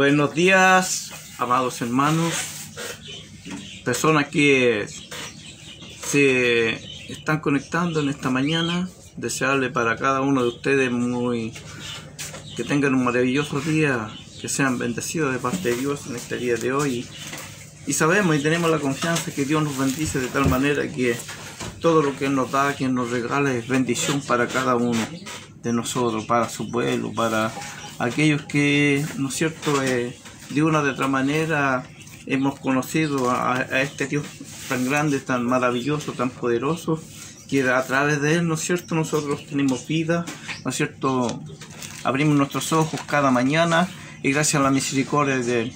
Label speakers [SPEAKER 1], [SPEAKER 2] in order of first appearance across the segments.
[SPEAKER 1] Buenos días, amados hermanos, personas que se están conectando en esta mañana. Desearle para cada uno de ustedes que tengan un maravilloso día, que sean bendecidos de parte de Dios en este día de hoy. Y sabemos y tenemos la confianza que Dios nos bendice de tal manera que todo lo que Él nos da, que Él nos regala, es bendición para cada uno de nosotros, para su pueblo, para aquellos que, ¿no es cierto?, de una de otra manera hemos conocido a este Dios tan grande, tan maravilloso, tan poderoso, que a través de Él, ¿no es cierto?, nosotros tenemos vida, ¿no es cierto?, abrimos nuestros ojos cada mañana y gracias a la misericordia de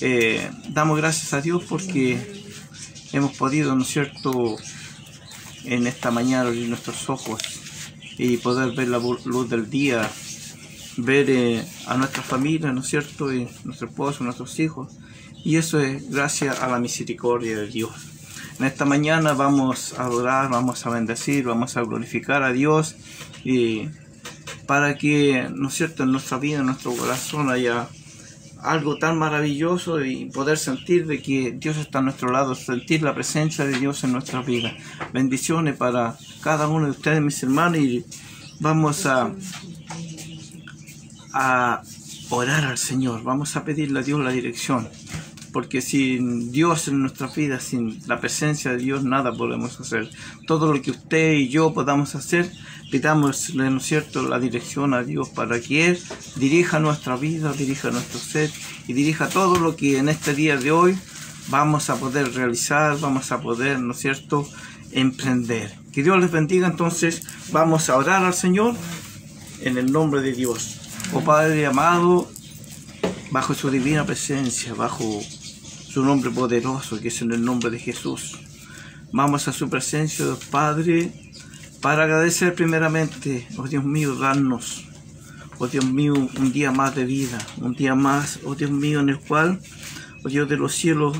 [SPEAKER 1] Él, damos gracias a Dios porque hemos podido, ¿no es cierto?, en esta mañana abrir nuestros ojos y poder ver la luz del día, ver a nuestra familia, ¿no es cierto?, y nuestro esposo, nuestros hijos, y eso es gracias a la misericordia de Dios. En esta mañana vamos a adorar, vamos a bendecir, vamos a glorificar a Dios, y para que, ¿no es cierto?, en nuestra vida, en nuestro corazón haya algo tan maravilloso y poder sentir de que Dios está a nuestro lado, sentir la presencia de Dios en nuestra vida. Bendiciones para cada uno de ustedes, mis hermanos, y vamos a orar al Señor, vamos a pedirle a Dios la dirección, porque sin Dios en nuestra vida, sin la presencia de Dios, nada podemos hacer. Todo lo que usted y yo podamos hacer, pidámosle, ¿no es cierto?, la dirección a Dios para que Él dirija nuestra vida, dirija nuestro ser y dirija todo lo que en este día de hoy vamos a poder realizar, vamos a poder, ¿no es cierto?, emprender. Que Dios les bendiga. Entonces vamos a orar al Señor en el nombre de Dios. Oh Padre amado, bajo su divina presencia, bajo su nombre poderoso, que es en el nombre de Jesús, vamos a su presencia, Dios Padre, para agradecer primeramente, oh Dios mío, darnos, oh Dios mío, un día más de vida, un día más, oh Dios mío, en el cual, oh Dios de los cielos,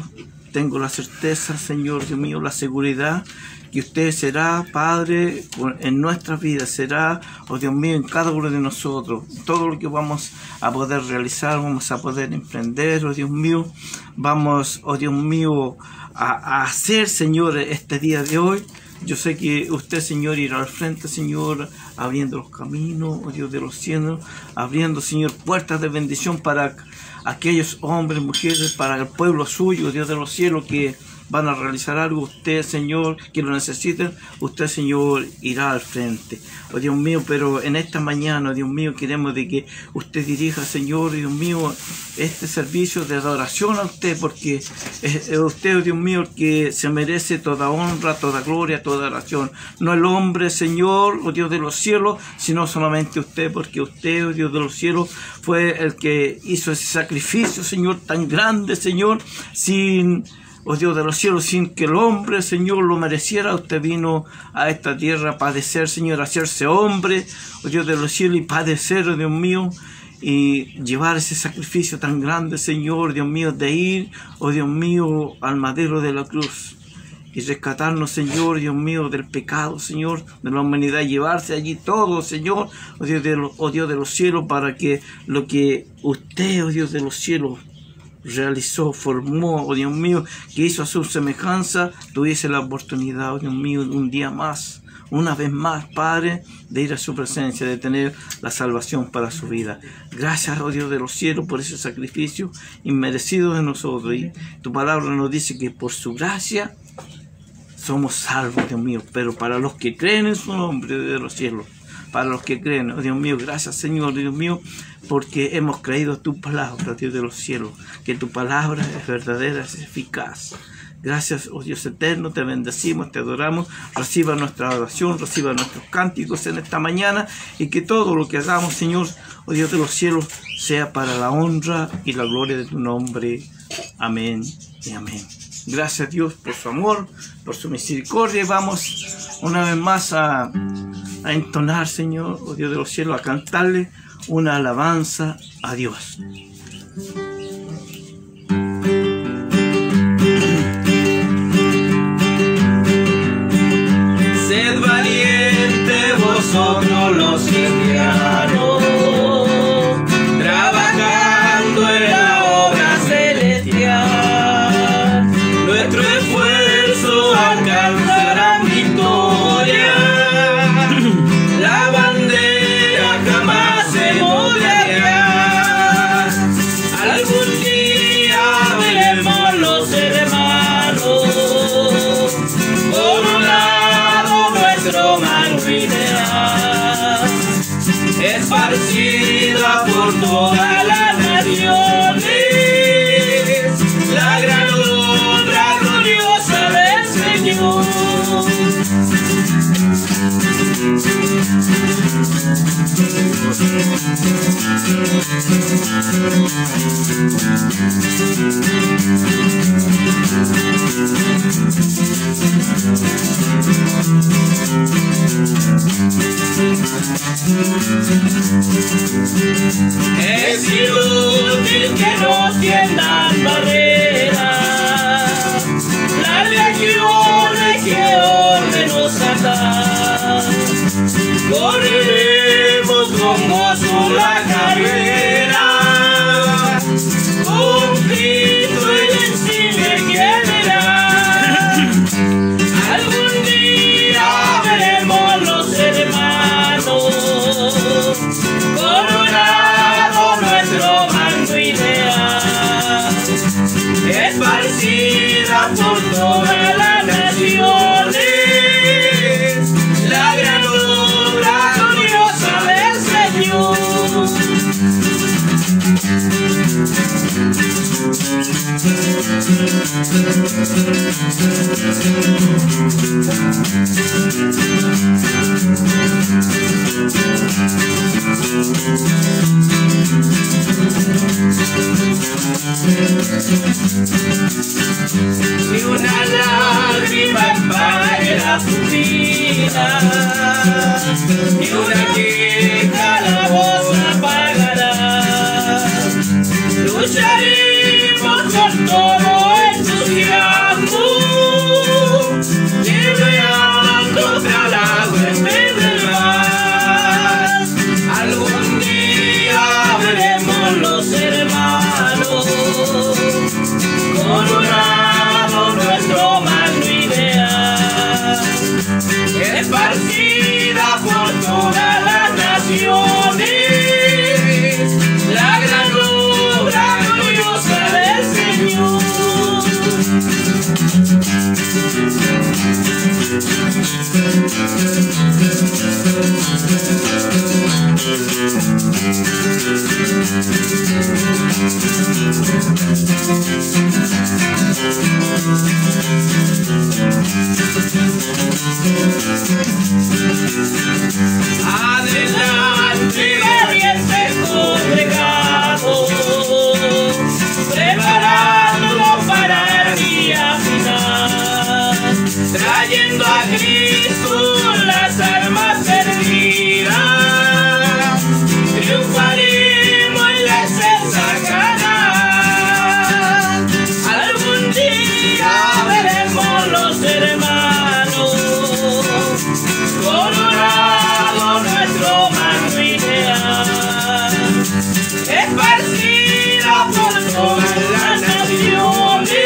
[SPEAKER 1] tengo la certeza, Señor, Dios mío, la seguridad que usted será, Padre, en nuestra vida, será, oh Dios mío, en cada uno de nosotros. Todo lo que vamos a poder realizar, vamos a poder emprender, oh Dios mío, vamos, oh Dios mío, a hacer, Señor, este día de hoy. Yo sé que usted, Señor, irá al frente, Señor, abriendo los caminos, oh Dios de los cielos, abriendo, Señor, puertas de bendición para aquellos hombres, mujeres, para el pueblo suyo, oh Dios de los cielos, que van a realizar algo. Usted, Señor, que lo necesiten, usted, Señor, irá al frente. Oh Dios mío, pero en esta mañana, Dios mío, queremos de que usted dirija, Señor, Dios mío, este servicio de adoración a usted, porque es usted, oh Dios mío, el que se merece toda honra, toda gloria, toda oración. No el hombre, Señor, oh Dios de los cielos, sino solamente usted, porque usted, oh Dios de los cielos, fue el que hizo ese sacrificio, Señor, tan grande, Señor, oh Dios de los cielos, sin que el hombre, Señor, lo mereciera. Usted vino a esta tierra a padecer, Señor, a hacerse hombre, oh Dios de los cielos, y padecer, oh Dios mío, y llevar ese sacrificio tan grande, Señor, Dios mío, de ir, oh Dios mío, al madero de la cruz y rescatarnos, Señor, Dios mío, del pecado, Señor, de la humanidad, llevarse allí todo, Señor, oh Dios de los cielos, para que lo que usted, oh Dios de los cielos, realizó, formó, oh Dios mío, que hizo a su semejanza, tuviese la oportunidad, oh Dios mío, un día más, una vez más, Padre, de ir a su presencia, de tener la salvación para su vida. Gracias, oh Dios de los cielos, por ese sacrificio inmerecido de nosotros. Y tu palabra nos dice que por su gracia somos salvos, Dios mío, pero para los que creen en su nombre de los cielos, para los que creen, oh Dios mío, gracias, Señor, Dios mío, porque hemos creído tu palabra, Dios de los cielos, que tu palabra es verdadera, es eficaz. Gracias, oh Dios eterno, te bendecimos, te adoramos. Reciba nuestra oración, reciba nuestros cánticos en esta mañana, y que todo lo que hagamos, Señor, oh Dios de los cielos, sea para la honra y la gloria de tu nombre. Amén y amén. Gracias, Dios, por su amor, por su misericordia. Vamos una vez más a entonar, Señor, oh Dios de los cielos, a cantarle una alabanza a Dios.
[SPEAKER 2] Sed valiente vosotros los cristianos, trabajando en la todas las naciones, la gran obra gloriosa del Señor. Es inútil que nos tiendan barreras, las legiones que orden nos atan. Correremos con gozo la carrera, con Cristo el insigne quien verá. Algún día veremos los hermanos coronado nuestro manto ideal, esparcida por todas las naciones, la gran obra gloriosa del Señor. Ni una lágrima empañará su vida, ni una queja la voz apagará. Lucharemos con todo entusiasmo, guerreando contra la hueste del mal. Algún día veremos los hermanos coronado nuestro manto ideal, esparcida por todas las naciones, la gran obra gloriosa del Señor. Adelante, valientes congregados, preparándonos para el día final, trayendo a Cristo las almas perdidas, triunfaremos en la excelsa Canaán. Algún día veremos los hermanos coronado nuestro manto ideal, esparcida por todas las naciones,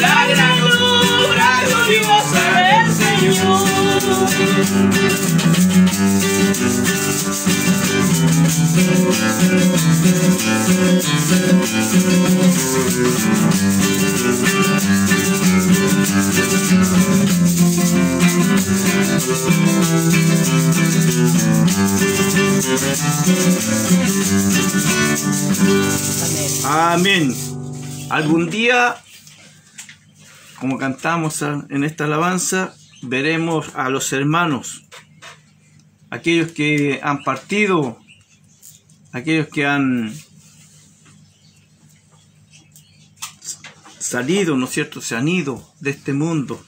[SPEAKER 2] la gran obra gloriosa del Señor.
[SPEAKER 1] Amén. Algún día, como cantamos en esta alabanza, veremos a los hermanos, aquellos que han partido, aquellos que han salido, ¿no es cierto?, se han ido de este mundo,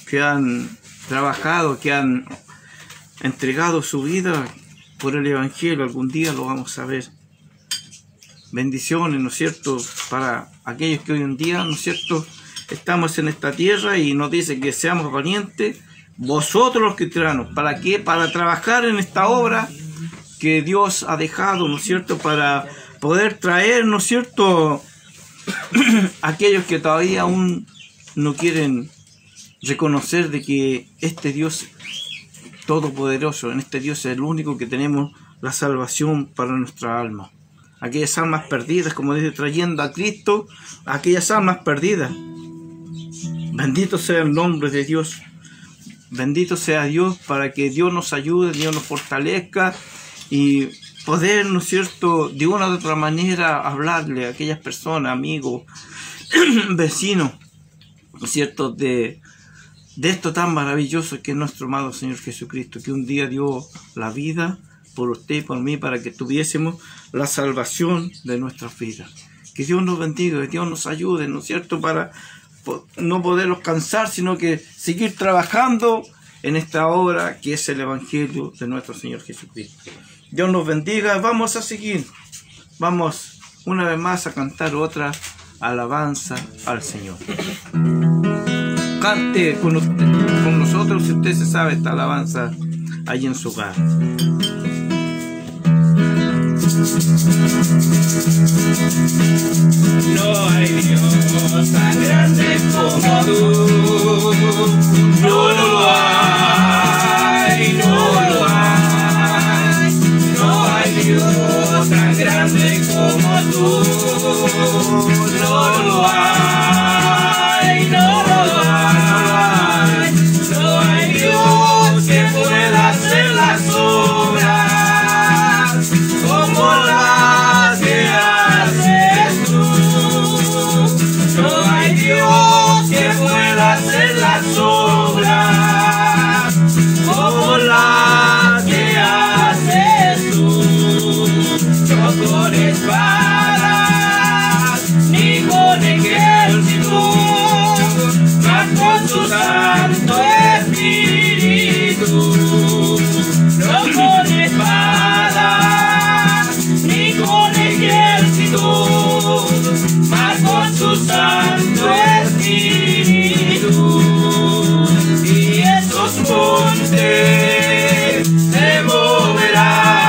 [SPEAKER 1] que han trabajado, que han entregado su vida por el Evangelio. Algún día lo vamos a ver. Bendiciones, ¿no es cierto?, para aquellos que hoy en día, ¿no es cierto?, estamos en esta tierra y nos dice que seamos valientes, vosotros los cristianos. ¿Para qué? Para trabajar en esta obra que Dios ha dejado, ¿no es cierto?, para poder traer, ¿no es cierto?, aquellos que todavía aún no quieren reconocer de que este Dios todopoderoso, en este Dios es el único que tenemos la salvación para nuestra alma. Aquellas almas perdidas, como dice, trayendo a Cristo, aquellas almas perdidas. Bendito sea el nombre de Dios. Bendito sea Dios, para que Dios nos ayude, Dios nos fortalezca y poder, ¿no es cierto?, de una u otra manera hablarle a aquellas personas, amigos, vecinos, ¿no es cierto?, de esto tan maravilloso que es nuestro amado Señor Jesucristo, que un día dio la vida por usted y por mí para que tuviésemos la salvación de nuestras vidas. Que Dios nos bendiga, que Dios nos ayude, ¿no es cierto?, para no poderlos cansar, sino que seguir trabajando en esta obra que es el Evangelio de nuestro Señor Jesucristo. Dios nos bendiga. Vamos a seguir. Vamos una vez más a cantar otra alabanza al Señor. Cante con nosotros si usted se sabe esta alabanza allí en su hogar.
[SPEAKER 2] No hay Dios tan grande como tú. No lo hay, no lo hay. No hay Dios tan grande como tú. No lo hay, no lo hay. No hay Dios que pueda hacer las obras como las que haces tú. No hay Dios que pueda hacer las obras como las que haces tú. No con espadas ni con ejército, mas con su Santo Espíritu. No con espadas ni con ejército, mas con su Santo Espíritu. Y esos montes se moverán,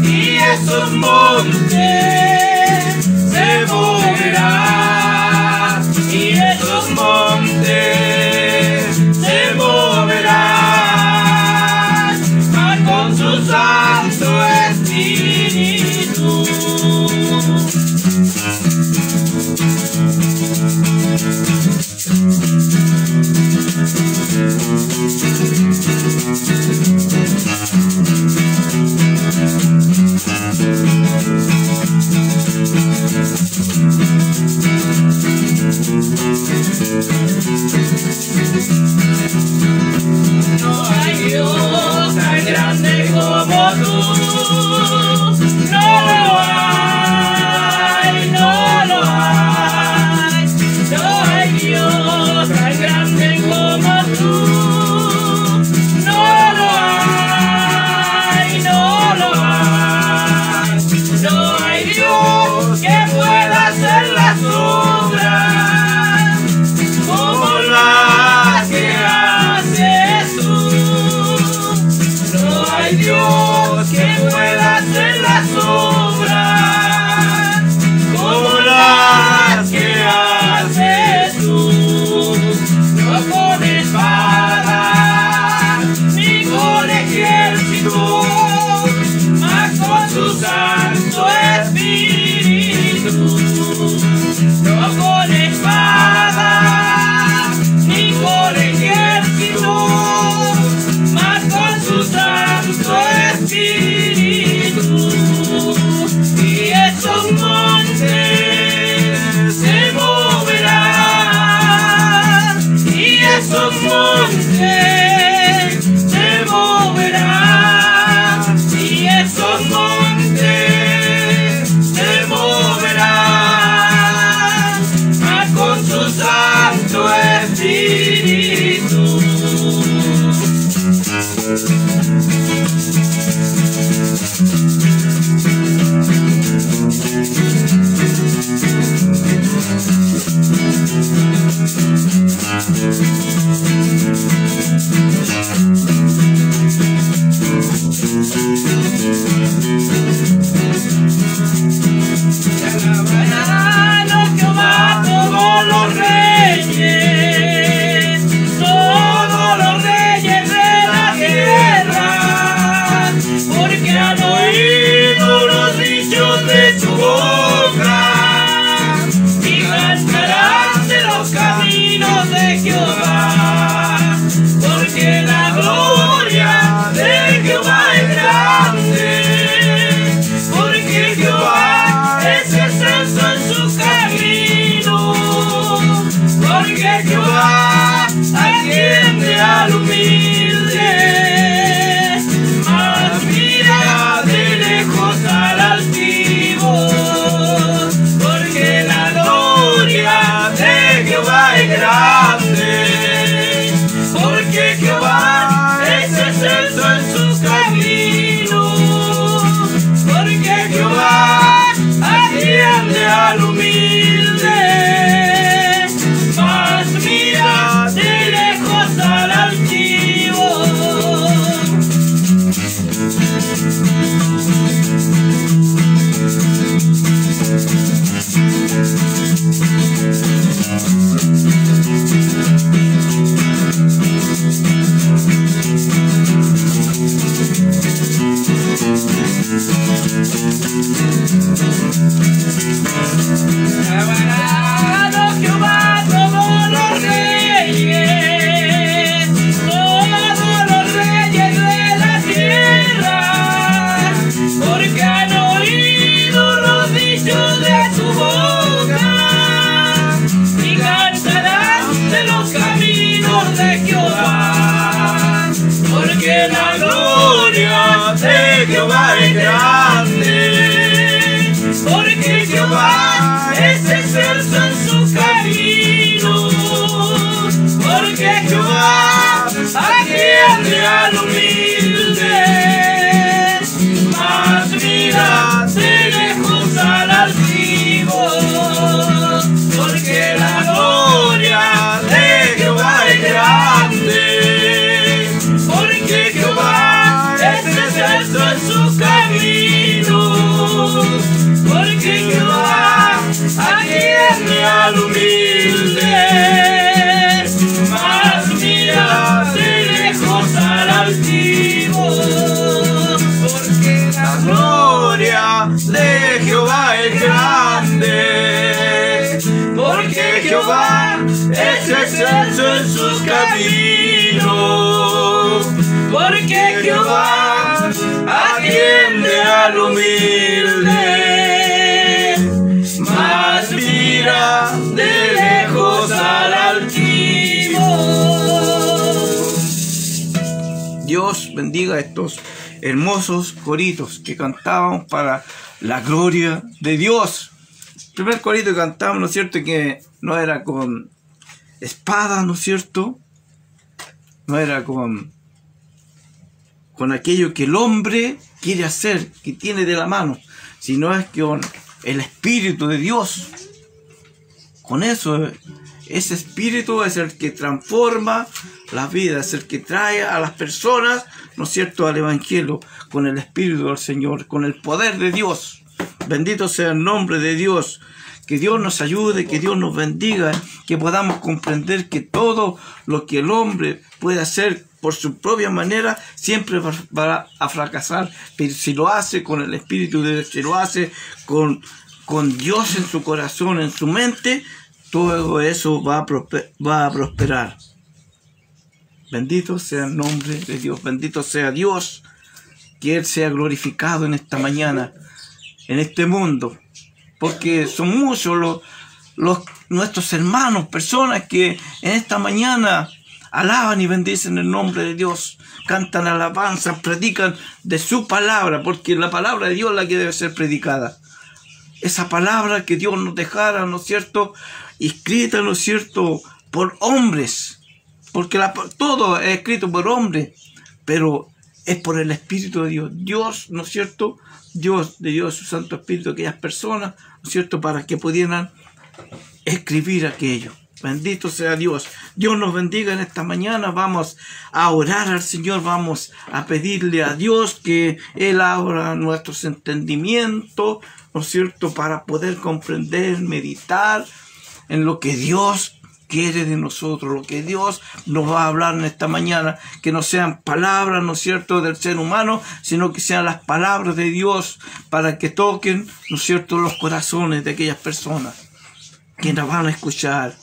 [SPEAKER 2] y esos montes se moverán, y esos montes se moverán, mas con su Santo Espíritu. No hay Dios tan grande como tú. No lo hay, no lo hay. No hay Dios tan grande como tú. No lo hay, no lo hay. No hay Dios que pueda hacer las obras porque Jehová atiende al humilde, mas mira de lejos al altivo, porque la gloria de Jehová es grande, porque Jehová es excelso en su camino, porque Jehová atiende al humilde, mas mira de lejos al altivo. Alabarado Jehová todos los reyes de la tierra, porque han oído los dichos de su boca y cantarán de los caminos de Jehová, porque la gloria de Jehová es grande, porque Jehová es excelso en su camino, porque Jehová atiende al humilde, mas mira de lejos al altivo, porque la gloria de Jehová es grande, porque Jehová es excelso en su camino, porque Jehová atiende al humilde, mas mira de lejos al altivo, porque la gloria de Jehová es grande, porque Jehová es excelso en su camino, porque Jehová atiende al humilde, mas mira de lejos al altivo.
[SPEAKER 1] Dios bendiga a estos hermosos coritos que cantábamos para la gloria de Dios. El primer corito que cantábamos, ¿no es cierto?, que no era con espada, ¿no es cierto?, no era con aquello que el hombre quiere hacer, que tiene de la mano, sino es que con el Espíritu de Dios. Con eso, ese Espíritu es el que transforma la vida, es el que trae a las personas, ¿no es cierto?, al Evangelio, con el Espíritu del Señor, con el poder de Dios. Bendito sea el nombre de Dios. Que Dios nos ayude, que Dios nos bendiga, que podamos comprender que todo lo que el hombre puede hacer por su propia manera siempre va a fracasar, pero si lo hace con el Espíritu de Dios, si lo hace con Dios en su corazón, en su mente, todo eso va a prosperar. Bendito sea el nombre de Dios, bendito sea Dios, que Él sea glorificado en esta mañana, en este mundo, porque son muchos nuestros hermanos, personas que en esta mañana alaban y bendicen el nombre de Dios, cantan alabanzas, predican de su palabra, porque la palabra de Dios es la que debe ser predicada. Esa palabra que Dios nos dejara, ¿no es cierto?, escrita, ¿no es cierto?, por hombres, porque todo es escrito por hombres, pero es por el Espíritu de Dios. Dios, ¿no es cierto?, Dios le dio su Santo Espíritu a aquellas personas, ¿no es cierto?, para que pudieran escribir aquello. Bendito sea Dios. Dios nos bendiga en esta mañana. Vamos a orar al Señor, vamos a pedirle a Dios que Él abra nuestros entendimientos, ¿no es cierto?, para poder comprender, meditar en lo que Dios quiere de nosotros, lo que Dios nos va a hablar en esta mañana, que no sean palabras, ¿no es cierto?, del ser humano, sino que sean las palabras de Dios para que toquen, ¿no es cierto?, los corazones de aquellas personas que nos van a escuchar.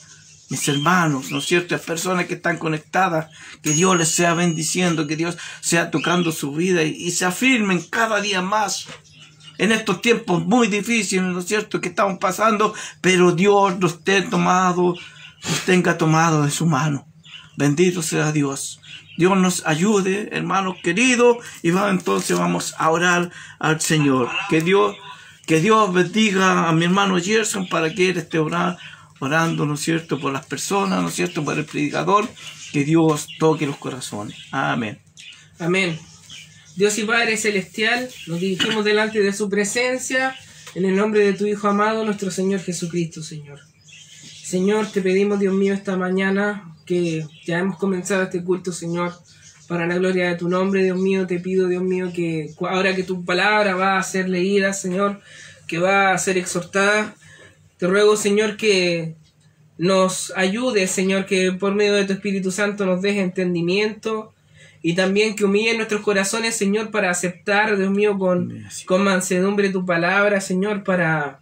[SPEAKER 1] Mis hermanos, ¿no es cierto?, las personas que están conectadas, que Dios les sea bendiciendo, que Dios sea tocando su vida y se afirmen cada día más en estos tiempos muy difíciles, ¿no es cierto?, que estamos pasando, pero Dios nos ha tomado nos tenga tomado de su mano. Bendito sea Dios. Dios nos ayude, hermanos queridos, y entonces vamos a orar al Señor. Que Dios bendiga a mi hermano Gerson para que él esté orando, ¿no es cierto?, por las personas, ¿no es cierto?, por el predicador. Que Dios toque los corazones. Amén.
[SPEAKER 3] Amén. Dios y Padre Celestial, nos dirigimos delante de su presencia, en el nombre de tu Hijo amado, nuestro Señor Jesucristo, Señor. Señor, te pedimos, Dios mío, esta mañana, que ya hemos comenzado este culto, Señor, para la gloria de tu nombre, Dios mío. Te pido, Dios mío, que ahora que tu palabra va a ser leída, Señor, que va a ser exhortada, te ruego, Señor, que nos ayude, Señor, que por medio de tu Espíritu Santo nos deje entendimiento, y también que humille nuestros corazones, Señor, para aceptar, Dios mío, con mansedumbre tu palabra, Señor, para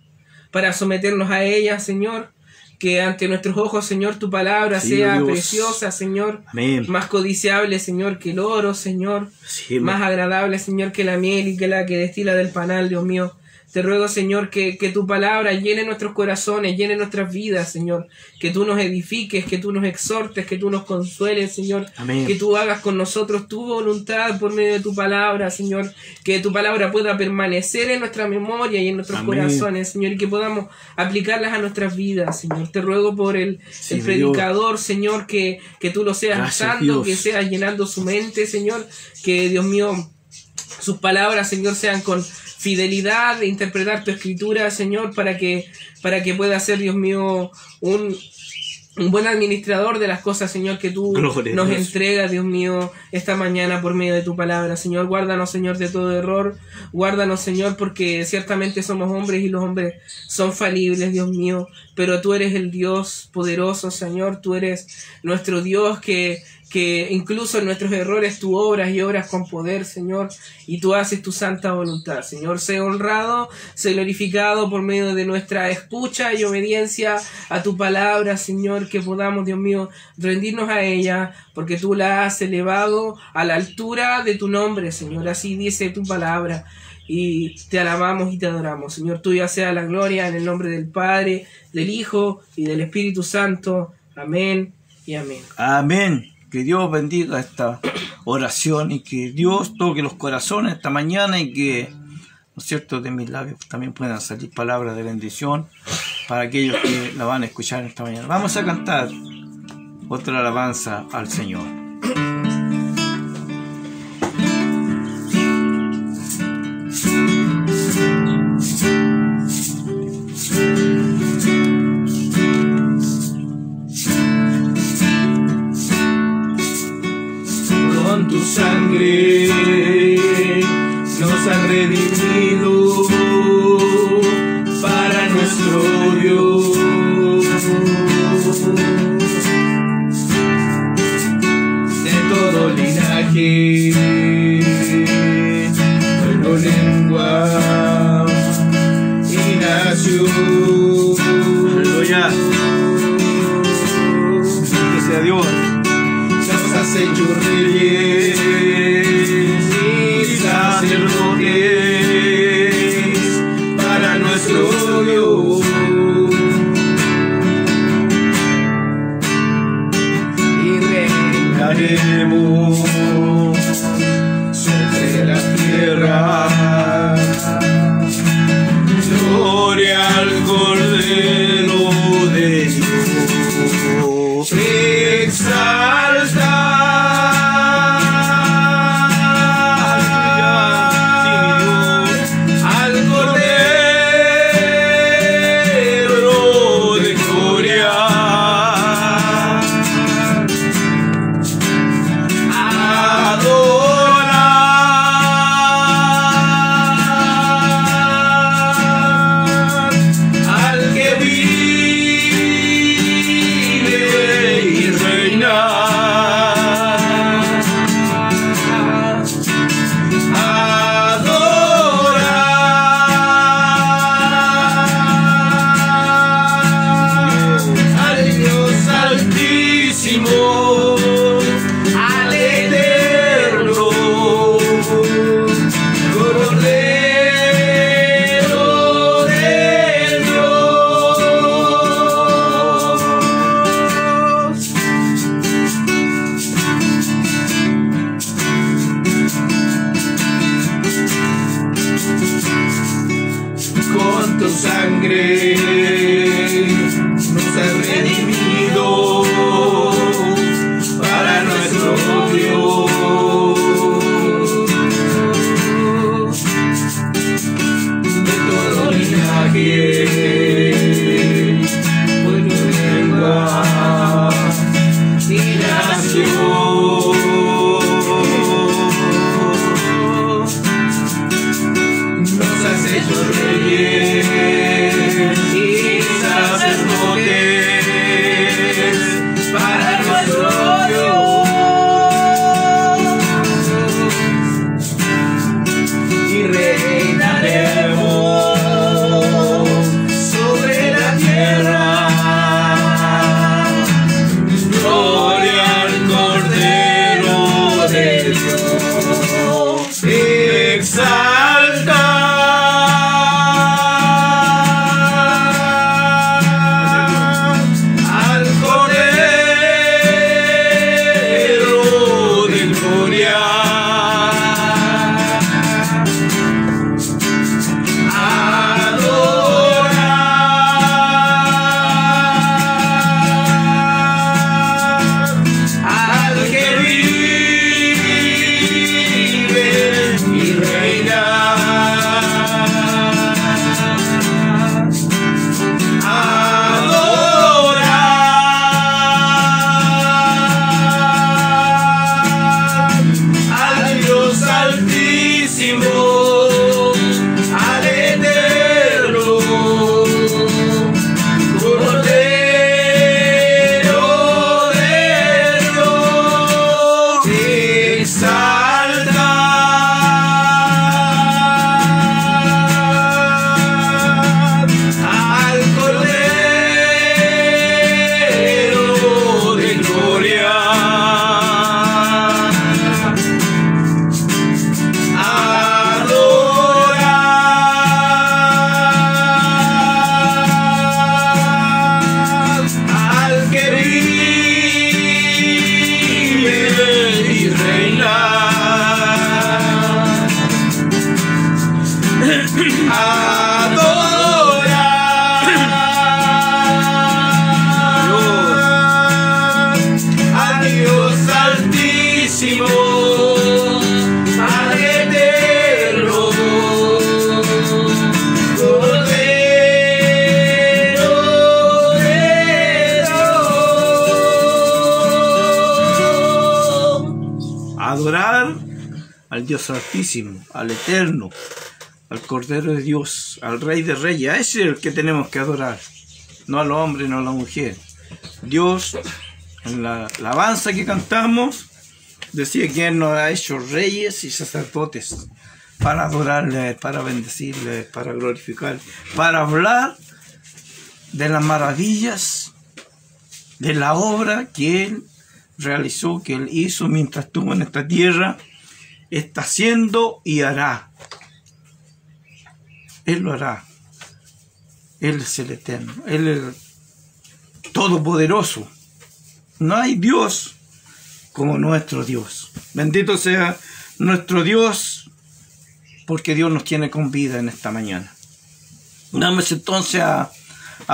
[SPEAKER 3] someternos a ella, Señor. Que ante nuestros ojos, Señor, tu palabra sea Dios. Preciosa, Señor.
[SPEAKER 1] Amén.
[SPEAKER 3] Más codiciable, Señor, que el oro, Señor.
[SPEAKER 1] Sí,
[SPEAKER 3] más agradable, Señor, que la miel y que la que destila del panal, Dios mío. Te ruego, Señor, que tu palabra llene nuestros corazones, llene nuestras vidas, Señor. Que tú nos edifiques, que tú nos exhortes, que tú nos consueles, Señor.
[SPEAKER 1] Amén.
[SPEAKER 3] Que tú hagas con nosotros tu voluntad por medio de tu palabra, Señor. Que tu palabra pueda permanecer en nuestra memoria y en nuestros
[SPEAKER 1] Amén.
[SPEAKER 3] corazones, Señor. Y que podamos aplicarlas a nuestras vidas, Señor. Te ruego por el predicador, Dios. Señor, que tú lo seas usando, que seas llenando su mente, Señor. Que, Dios mío, sus palabras, Señor, sean con fidelidad de interpretar tu escritura, Señor, para que pueda ser, Dios mío, un buen administrador de las cosas, Señor, que tú nos entregas, Dios mío, esta mañana por medio de tu palabra, Señor. Guárdanos, Señor, de todo error. Guárdanos, Señor, porque ciertamente somos hombres y los hombres son falibles, Dios mío, pero tú eres el Dios poderoso, Señor. Tú eres nuestro Dios que incluso en nuestros errores tú obras y obras con poder, Señor, y tú haces tu santa voluntad, Señor. Sé honrado, sé glorificado por medio de nuestra escucha y obediencia a tu palabra, Señor, que podamos, Dios mío, rendirnos a ella, porque tú la has elevado a la altura de tu nombre, Señor. Así dice tu palabra, y te alabamos y te adoramos, Señor. Tuya sea la gloria, en el nombre del Padre, del Hijo y del Espíritu Santo. Amén y amén.
[SPEAKER 1] Amén. Que Dios bendiga esta oración y que Dios toque los corazones esta mañana y que, ¿no es cierto?, de mis labios también puedan salir palabras de bendición para aquellos que la van a escuchar esta mañana. Vamos a cantar otra alabanza al Señor.
[SPEAKER 2] Con tu sangre nos has redimido para nuestro Dios. De todo linaje, pueblo, lengua y nación.
[SPEAKER 1] Aleluya. Que sea Dios.
[SPEAKER 2] Nos has hecho reyes y sacerdotes para nuestro Dios. Y reinaremos sobre la tierra. Gloria al Cordero de Dios. Exalta. Al que vive y reina.
[SPEAKER 1] al Dios Altísimo, al Eterno, al Cordero de Dios, al Rey de Reyes. A ese es el que tenemos que adorar, no al hombre, no a la mujer. Dios, en la alabanza que cantamos, decía que Él nos ha hecho reyes y sacerdotes para adorarle, para bendecirle, para glorificar, para hablar de las maravillas de la obra que Él realizó, que Él hizo mientras estuvo en esta tierra, está haciendo y hará. Él lo hará. Él es el Eterno, Él es el Todopoderoso. No hay Dios como nuestro Dios. Bendito sea nuestro Dios, porque Dios nos tiene con vida en esta mañana. Vamos entonces a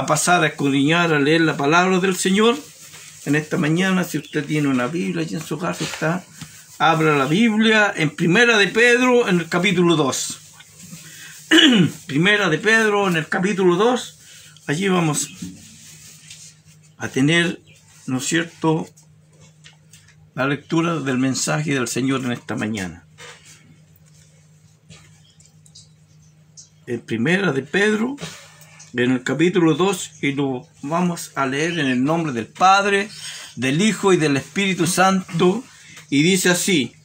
[SPEAKER 1] pasar a escudriñar, a leer la palabra del Señor en esta mañana. Si usted tiene una Biblia allí en su casa, está, abra la Biblia en Primera de Pedro, en el capítulo 2. Primera de Pedro, en el capítulo 2. Allí vamos a tener, ¿no es cierto?, la lectura del mensaje del Señor en esta mañana. En Primera de Pedro, en el capítulo 2, y lo vamos a leer en el nombre del Padre, del Hijo y del Espíritu Santo, y dice así: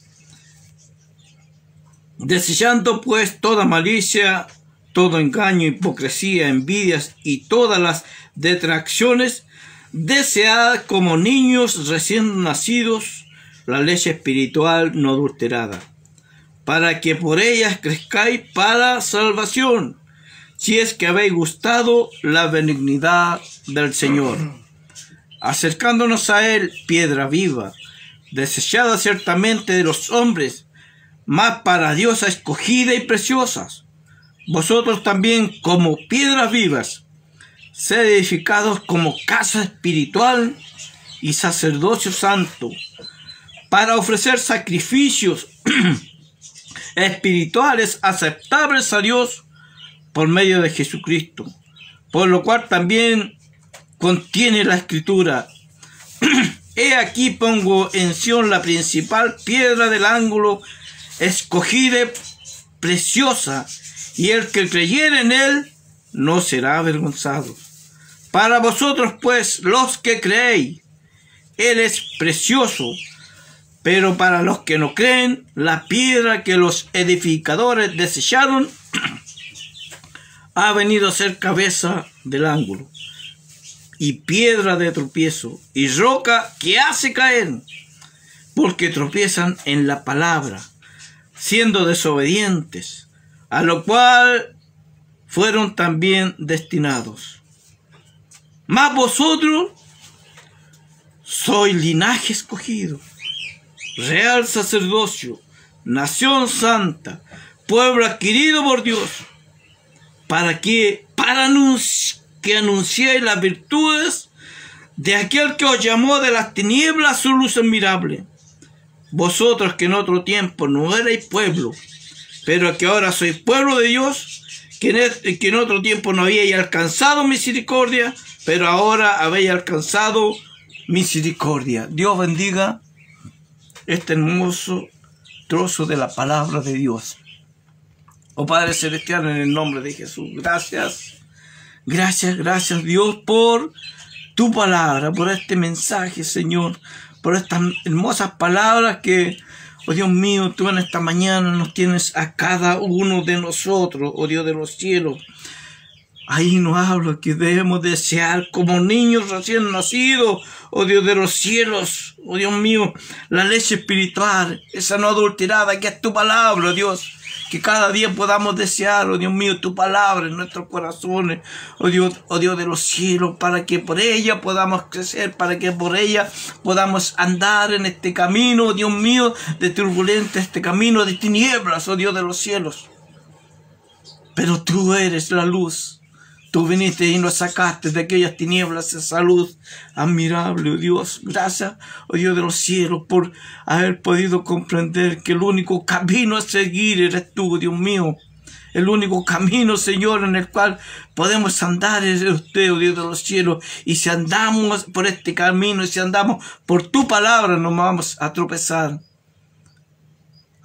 [SPEAKER 1] desechando pues toda malicia, todo engaño, hipocresía, envidias y todas las detracciones, desead como niños recién nacidos la leche espiritual no adulterada, para que por ellas crezcáis para salvación, si es que habéis gustado la benignidad del Señor, acercándonos a Él, piedra viva, desechada ciertamente de los hombres, mas para Dios escogida y preciosas. Vosotros también, como piedras vivas, sed edificados como casa espiritual y sacerdocio santo, para ofrecer sacrificios espirituales aceptables a Dios por medio de Jesucristo, por lo cual también contiene la Escritura: he aquí pongo en Sión la principal piedra del ángulo, escogida, preciosa, y el que creyere en él no será avergonzado. Para vosotros pues, los que creéis, él es precioso, pero para los que no creen, la piedra que los edificadores desecharon ha venido a ser cabeza del ángulo, y piedra de tropiezo, y roca que hace caer, porque tropiezan en la palabra, siendo desobedientes, a lo cual fueron también destinados. Mas vosotros sois linaje escogido, real sacerdocio, nación santa, pueblo adquirido por Dios, para que anunciéis las virtudes de aquel que os llamó de las tinieblas a su luz admirable. Vosotros que en otro tiempo no erais pueblo, pero que ahora sois pueblo de Dios, que en otro tiempo no habíais alcanzado misericordia, pero ahora habéis alcanzado misericordia. Dios bendiga este hermoso trozo de la palabra de Dios. Oh Padre Celestial, en el nombre de Jesús, gracias, gracias Dios por tu palabra, por este mensaje, Señor, por estas hermosas palabras que, oh Dios mío, tú en esta mañana nos tienes a cada uno de nosotros, oh Dios de los cielos. Ahí nos habla que debemos desear como niños recién nacidos, oh Dios de los cielos, oh Dios mío, la leche espiritual, esa no adulterada que es tu palabra, oh Dios. Que cada día podamos desear, oh Dios mío, tu palabra en nuestros corazones, oh Dios de los cielos, para que por ella podamos crecer, para que por ella podamos andar en este camino, oh Dios mío, de turbulente, este camino de tinieblas, oh Dios de los cielos. Pero tú eres la luz. Tú viniste y nos sacaste de aquellas tinieblas esa luz admirable, oh Dios. Gracias, oh Dios de los cielos, por haber podido comprender que el único camino a seguir eres tú, Dios mío. El único camino, Señor, en el cual podemos andar es usted, oh Dios de los cielos. Y si andamos por este camino, y si andamos por tu palabra, nos vamos a tropezar.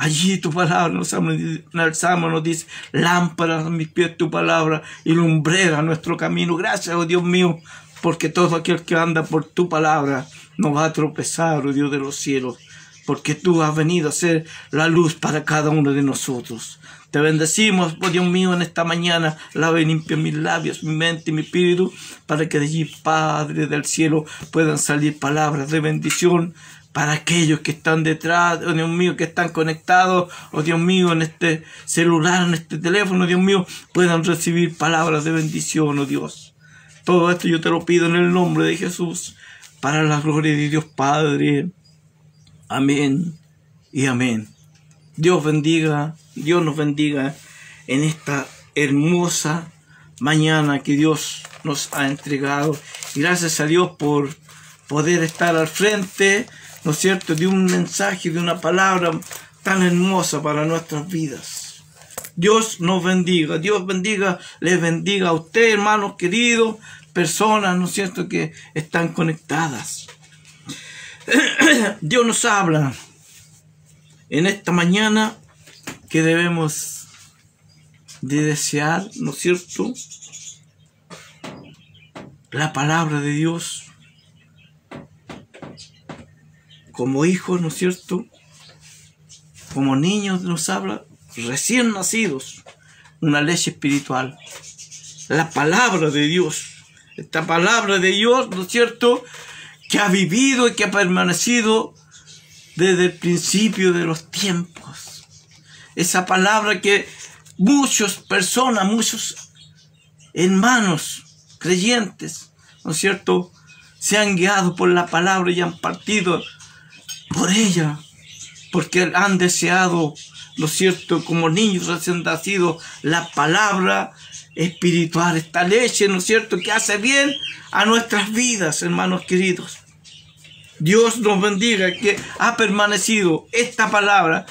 [SPEAKER 1] Allí tu palabra, en el Salmo nos dice, lámpara a mis pies tu palabra y lumbrera nuestro camino. Gracias, oh Dios mío, porque todo aquel que anda por tu palabra no va a tropezar, oh Dios de los cielos, porque tú has venido a ser la luz para cada uno de nosotros. Te bendecimos, oh Dios mío, en esta mañana. Lava y limpia mis labios, mi mente y mi espíritu, para que de allí, Padre del cielo, puedan salir palabras de bendición para aquellos que están detrás, oh Dios mío, que están conectados, oh Dios mío, en este celular, en este teléfono, Dios mío, puedan recibir palabras de bendición, oh Dios. Todo esto yo te lo pido en el nombre de Jesús, para la gloria de Dios Padre. Amén y amén. Dios nos bendiga en esta hermosa mañana que Dios nos ha entregado. Y gracias a Dios por poder estar al frente, ¿no es cierto?, de un mensaje, de una palabra tan hermosa para nuestras vidas. Dios nos bendiga, Dios bendiga, les bendiga a usted, hermanos queridos, personas, ¿no es cierto?, que están conectadas. Dios nos habla en esta mañana que debemos de desear, ¿no es cierto?, la palabra de Dios como hijos, ¿no es cierto?, como niños. Nos habla recién nacidos, una leche espiritual, la palabra de Dios, esta palabra de Dios, ¿no es cierto?, que ha vivido y que ha permanecido desde el principio de los tiempos. Esa palabra que muchas personas, muchos hermanos creyentes, ¿no es cierto?, se han guiado por la palabra y han partido por ella, porque han deseado, ¿no es cierto?, como niños recién nacidos, la palabra espiritual, esta leche, ¿no es cierto?, que hace bien a nuestras vidas, hermanos queridos. Dios nos bendiga, que ha permanecido esta palabra.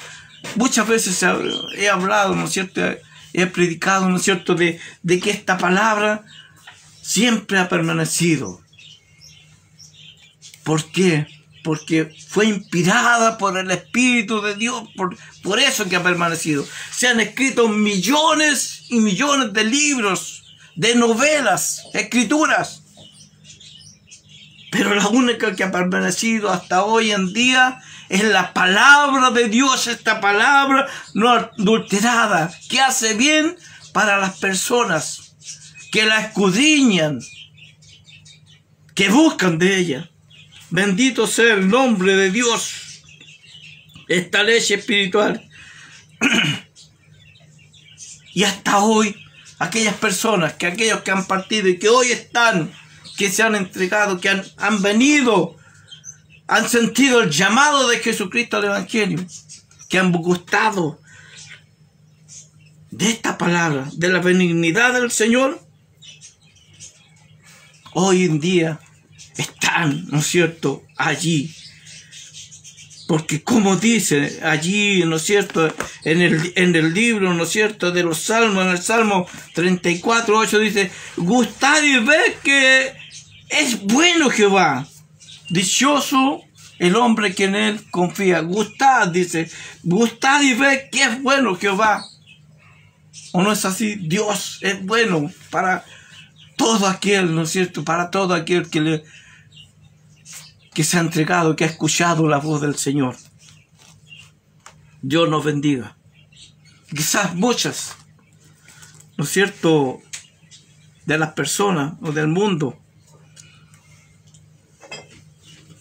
[SPEAKER 1] Muchas veces he hablado, ¿no es cierto?, he predicado, ¿no es cierto?, de que esta palabra siempre ha permanecido. ¿Por qué? Porque fue inspirada por el Espíritu de Dios, por eso que ha permanecido. Se han escrito millones y millones de libros, de novelas, escrituras, pero la única que ha permanecido hasta hoy en día es la palabra de Dios, esta palabra no adulterada, que hace bien para las personas que la escudriñan, que buscan de ella. Bendito sea el nombre de Dios, esta leche espiritual. Y hasta hoy, aquellas personas, aquellos que han partido y que hoy están, que se han entregado, que han venido, han sentido el llamado de Jesucristo al Evangelio, que han gustado de esta palabra, de la benignidad del Señor, hoy en día están, ¿no es cierto?, allí. Porque como dice allí, ¿no es cierto?, en el libro, ¿no es cierto?, de los Salmos, en el Salmo 34:8 dice, gustad y ved que es bueno Jehová, dichoso el hombre que en él confía. Gustad, dice, gustad y ved que es bueno Jehová. ¿O no es así? Dios es bueno para todo aquel, ¿no es cierto?, para todo aquel que se ha entregado, que ha escuchado la voz del Señor. Dios nos bendiga. Quizás muchas, ¿no es cierto?, de las personas o del mundo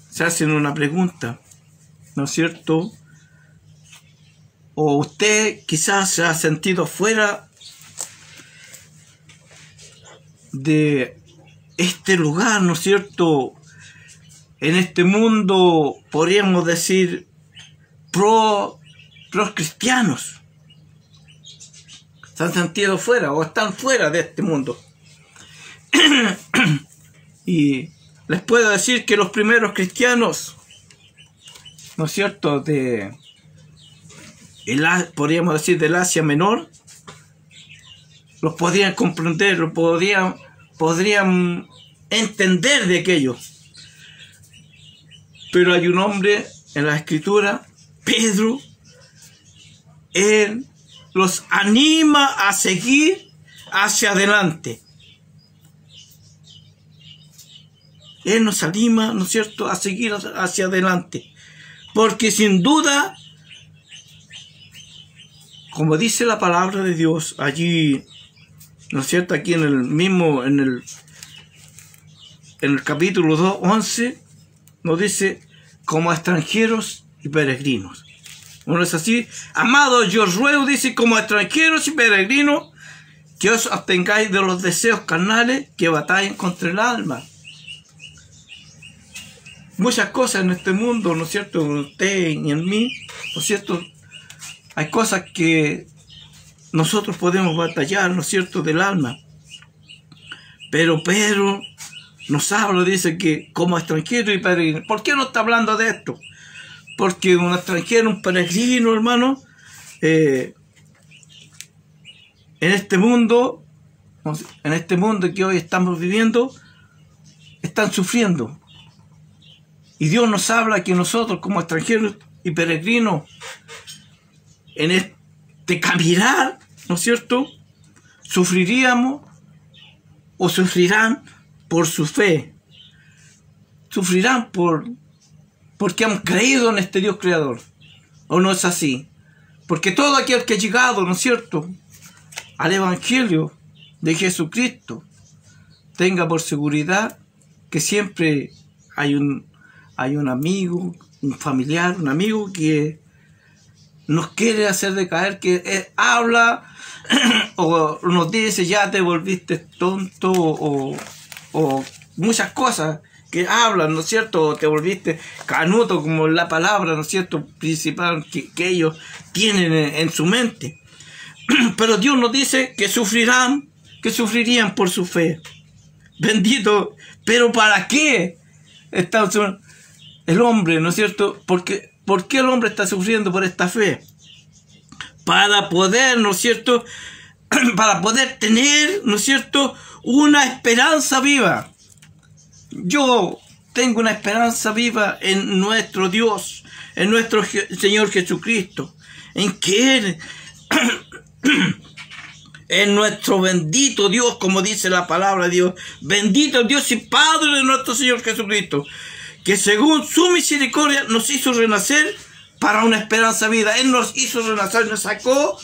[SPEAKER 1] se hacen una pregunta, ¿no es cierto?, o usted quizás se ha sentido fuera de este lugar, ¿no es cierto?, en este mundo, podríamos decir, pros cristianos. Se han sentido fuera o están fuera de este mundo. Y les puedo decir que los primeros cristianos, ¿no es cierto?, podríamos decir del Asia Menor, los podrían comprender, los podrían entender de aquello. Pero hay un hombre en la Escritura, Pedro, Él los anima a seguir hacia adelante. Él nos anima, ¿no es cierto?, a seguir hacia adelante. Porque sin duda, como dice la palabra de Dios allí, ¿no es cierto?, aquí en el mismo, en el capítulo 2, 11, nos dice, como extranjeros y peregrinos. ¿No es así? Amados, yo os ruego, dice, como extranjeros y peregrinos, que os abstengáis de los deseos carnales que batallen contra el alma. Muchas cosas en este mundo, ¿no es cierto?, en usted y en mí, ¿no es cierto?, hay cosas que nosotros podemos batallar, ¿no es cierto?, del alma. Pero Pedro nos habla, dice que como extranjero y peregrino. ¿Por qué no está hablando de esto? Porque un extranjero, un peregrino, hermano, en este mundo que hoy estamos viviendo, están sufriendo. Y Dios nos habla que nosotros como extranjeros y peregrinos, en este caminar, ¿no es cierto?, sufriríamos o sufrirán por su fe. Sufrirán porque han creído en este Dios creador. ¿O no es así? Porque todo aquel que ha llegado, ¿no es cierto?, al Evangelio de Jesucristo, tenga por seguridad que siempre hay un amigo, un familiar, un amigo que nos quiere hacer decaer, que habla o nos dice ya te volviste tonto o muchas cosas que hablan, ¿no es cierto? O te volviste canuto, como la palabra, ¿no es cierto?, principal que ellos tienen en su mente. Pero Dios nos dice que sufrirían por su fe. Bendito, pero ¿para qué está el hombre, ¿no es cierto? ¿Por qué el hombre está sufriendo por esta fe? Para poder, ¿no es cierto?, para poder tener, ¿no es cierto?, una esperanza viva. Yo tengo una esperanza viva en nuestro Dios, en nuestro Señor Jesucristo, en que Él es nuestro bendito Dios, como dice la palabra de Dios. Bendito Dios y Padre de nuestro Señor Jesucristo, que según su misericordia nos hizo renacer para una esperanza vida. Él nos hizo renacer, nos sacó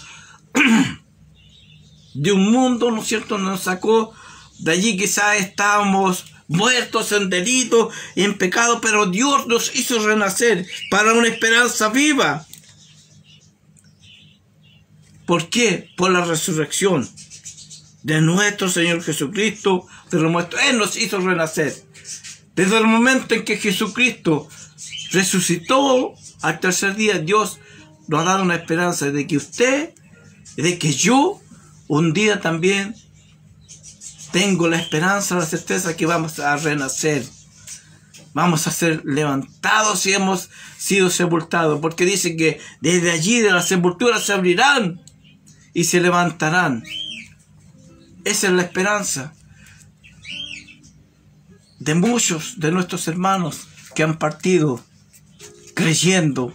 [SPEAKER 1] de un mundo, ¿no es cierto?, nos sacó de allí. Quizás estábamos muertos en delitos y en pecado, pero Dios nos hizo renacer para una esperanza viva. ¿Por qué? Por la resurrección de nuestro Señor Jesucristo. Él nos hizo renacer. Desde el momento en que Jesucristo resucitó, al tercer día Dios nos ha dado una esperanza de que usted, de que yo, un día también tengo la esperanza, la certeza que vamos a renacer. Vamos a ser levantados y hemos sido sepultados. Porque dice que desde allí, de la sepultura, se abrirán y se levantarán. Esa es la esperanza de muchos de nuestros hermanos que han partido creyendo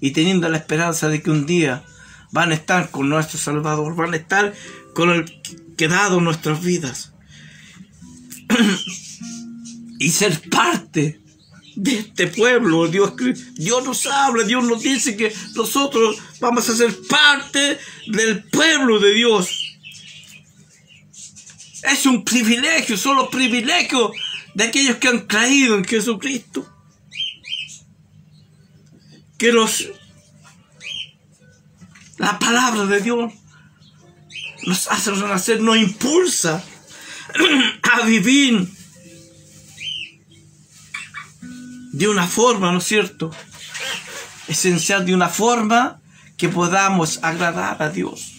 [SPEAKER 1] y teniendo la esperanza de que un día van a estar con nuestro Salvador, van a estar con el que ha dado nuestras vidas y ser parte de este pueblo. Dios nos habla, Dios nos dice que nosotros vamos a ser parte del pueblo de Dios. Es un privilegio, son los privilegios de aquellos que han creído en Jesucristo. Que la palabra de Dios nos hace renacer, nos impulsa a vivir de una forma, ¿no es cierto?, esencial, de una forma que podamos agradar a Dios.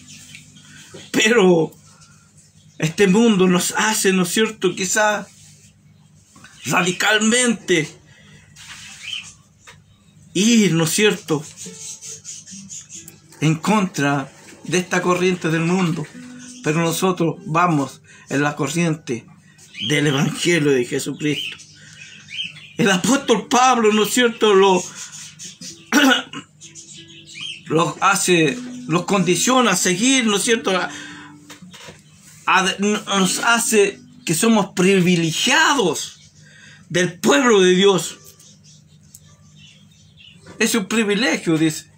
[SPEAKER 1] Pero este mundo nos hace, ¿no es cierto?, quizás radicalmente ir, ¿no es cierto?, en contra de esta corriente del mundo. Pero nosotros vamos en la corriente del Evangelio de Jesucristo. El apóstol Pablo, ¿no es cierto?, lo hace nos condiciona a seguir, ¿no es cierto? Nos hace que somos privilegiados del pueblo de Dios. Es un privilegio, dice.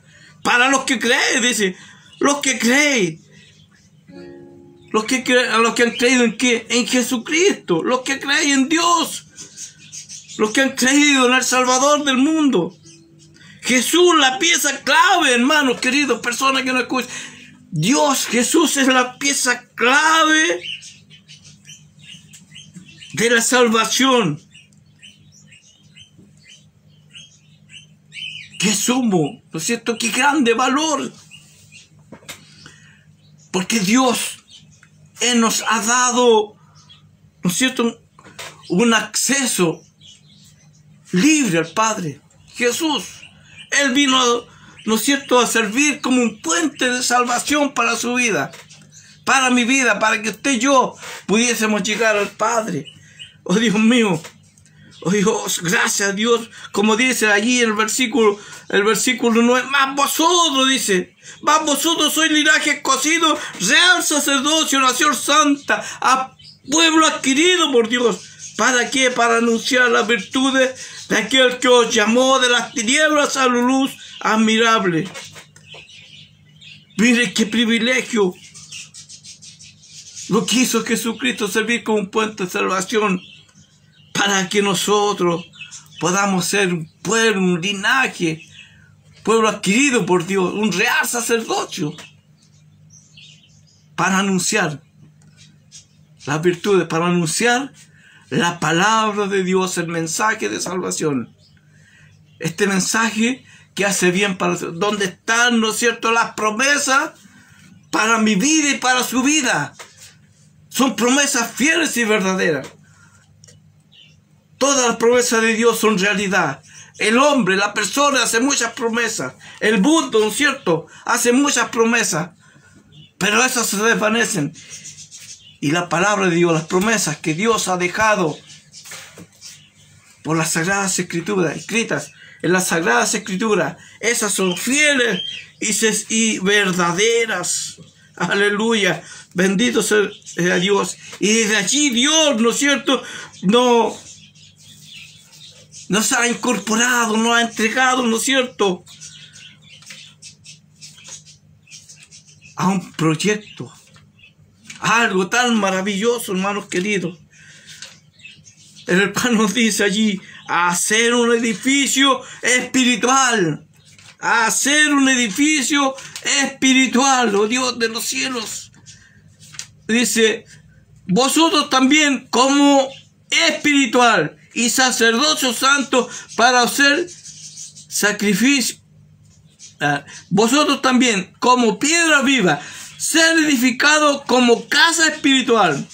[SPEAKER 1] Para los que creen, dice. Los que creen. Los que han creído en ¿qué? En Jesucristo. Los que creen en Dios. Los que han creído en el Salvador del mundo. Jesús, la pieza clave, hermanos queridos, personas que no escuchan. Dios, Jesús es la pieza clave de la salvación. ¡Qué sumo! ¿No es cierto? ¡Qué grande valor! Porque Dios, Él nos ha dado, ¿no es cierto?, un acceso libre al Padre. Jesús, Él vino, ¿no es cierto?, a servir como un puente de salvación para su vida, para mi vida, para que usted y yo pudiésemos llegar al Padre. Oh, Dios mío. Oh Dios, gracias a Dios, como dice allí el versículo 9, más vosotros, dice, más vosotros sois linaje escogido, real sacerdocio, nación santa, a pueblo adquirido por Dios. ¿Para qué? Para anunciar las virtudes de aquel que os llamó de las tinieblas a la luz admirable. Mire qué privilegio lo que hizo Jesucristo, servir como un puente de salvación, para que nosotros podamos ser un pueblo, un linaje, pueblo adquirido por Dios, un real sacerdocio, para anunciar las virtudes, para anunciar la palabra de Dios, el mensaje de salvación. Este mensaje que hace bien para... ¿Dónde están, no es cierto?, las promesas para mi vida y para su vida? Son promesas fieles y verdaderas. Todas las promesas de Dios son realidad. El hombre, la persona hace muchas promesas. El mundo, ¿no es cierto?, hace muchas promesas. Pero esas se desvanecen. Y la palabra de Dios, las promesas que Dios ha dejado por las Sagradas Escrituras, escritas en las Sagradas Escrituras, esas son fieles y verdaderas. Aleluya. Bendito sea Dios. Y desde allí Dios, ¿no es cierto?, nos ha incorporado, nos ha entregado, ¿no es cierto?, a un proyecto, algo tan maravilloso, hermanos queridos. El Padre nos dice allí, a hacer un edificio espiritual, a hacer un edificio espiritual, oh Dios de los cielos. Dice, vosotros también como espiritual y sacerdocio santo para hacer sacrificio. Vosotros también, como piedra viva, ser edificado como casa espiritual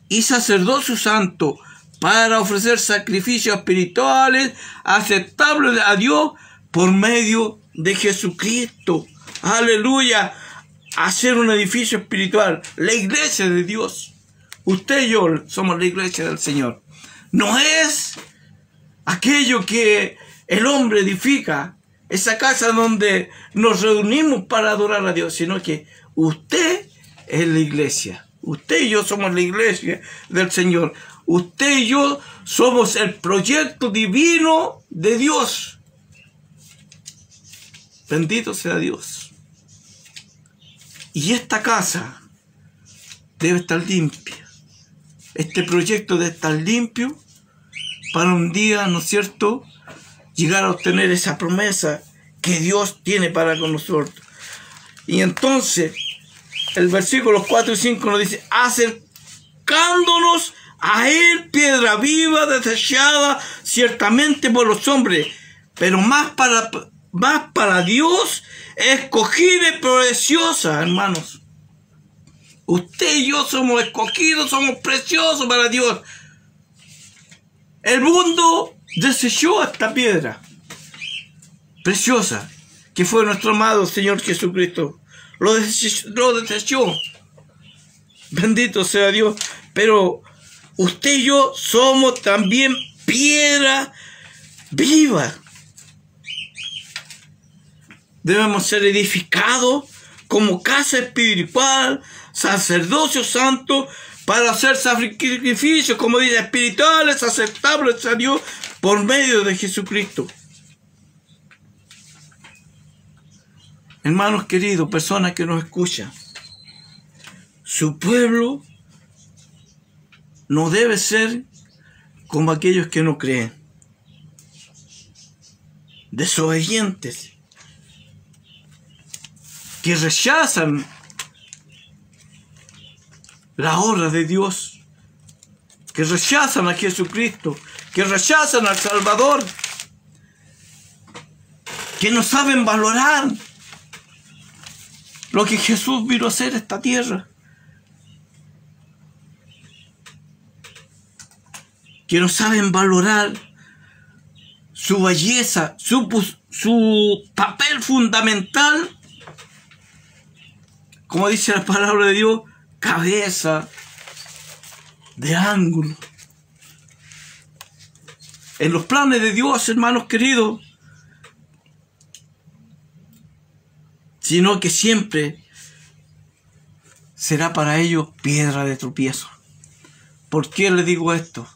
[SPEAKER 1] y sacerdocio santo para ofrecer sacrificios espirituales aceptables a Dios por medio de Jesucristo. Aleluya. Hacer un edificio espiritual, la iglesia de Dios. Usted y yo somos la iglesia del Señor. No es aquello que el hombre edifica, esa casa donde nos reunimos para adorar a Dios, sino que usted es la iglesia. Usted y yo somos la iglesia del Señor. Usted y yo somos el proyecto divino de Dios. Bendito sea Dios. Y esta casa debe estar limpia. Este proyecto debe estar limpio para un día, ¿no es cierto?, llegar a obtener esa promesa que Dios tiene para con nosotros. Y entonces, el versículo 4 y 5 nos dice, acercándonos a Él, piedra viva, desechada ciertamente por los hombres, pero más para Dios, escogida y preciosa, hermanos. Usted y yo somos escogidos, somos preciosos para Dios. El mundo desechó esta piedra preciosa, que fue nuestro amado Señor Jesucristo. Lo desechó. Bendito sea Dios. Pero usted y yo somos también piedra viva. Debemos ser edificados como casa espiritual, sacerdocio santo, para hacer sacrificios, como dice, espirituales, aceptables a Dios por medio de Jesucristo. Hermanos queridos, personas que nos escuchan, su pueblo no debe ser como aquellos que no creen, desobedientes, que rechazan la obra de Dios, que rechazan a Jesucristo, que rechazan al Salvador, que no saben valorar lo que Jesús vino a hacer a esta tierra, que no saben valorar su belleza, su papel fundamental, como dice la palabra de Dios, cabeza de ángulo. En los planes de Dios, hermanos queridos, sino que siempre será para ellos piedra de tropiezo. ¿Por qué les digo esto?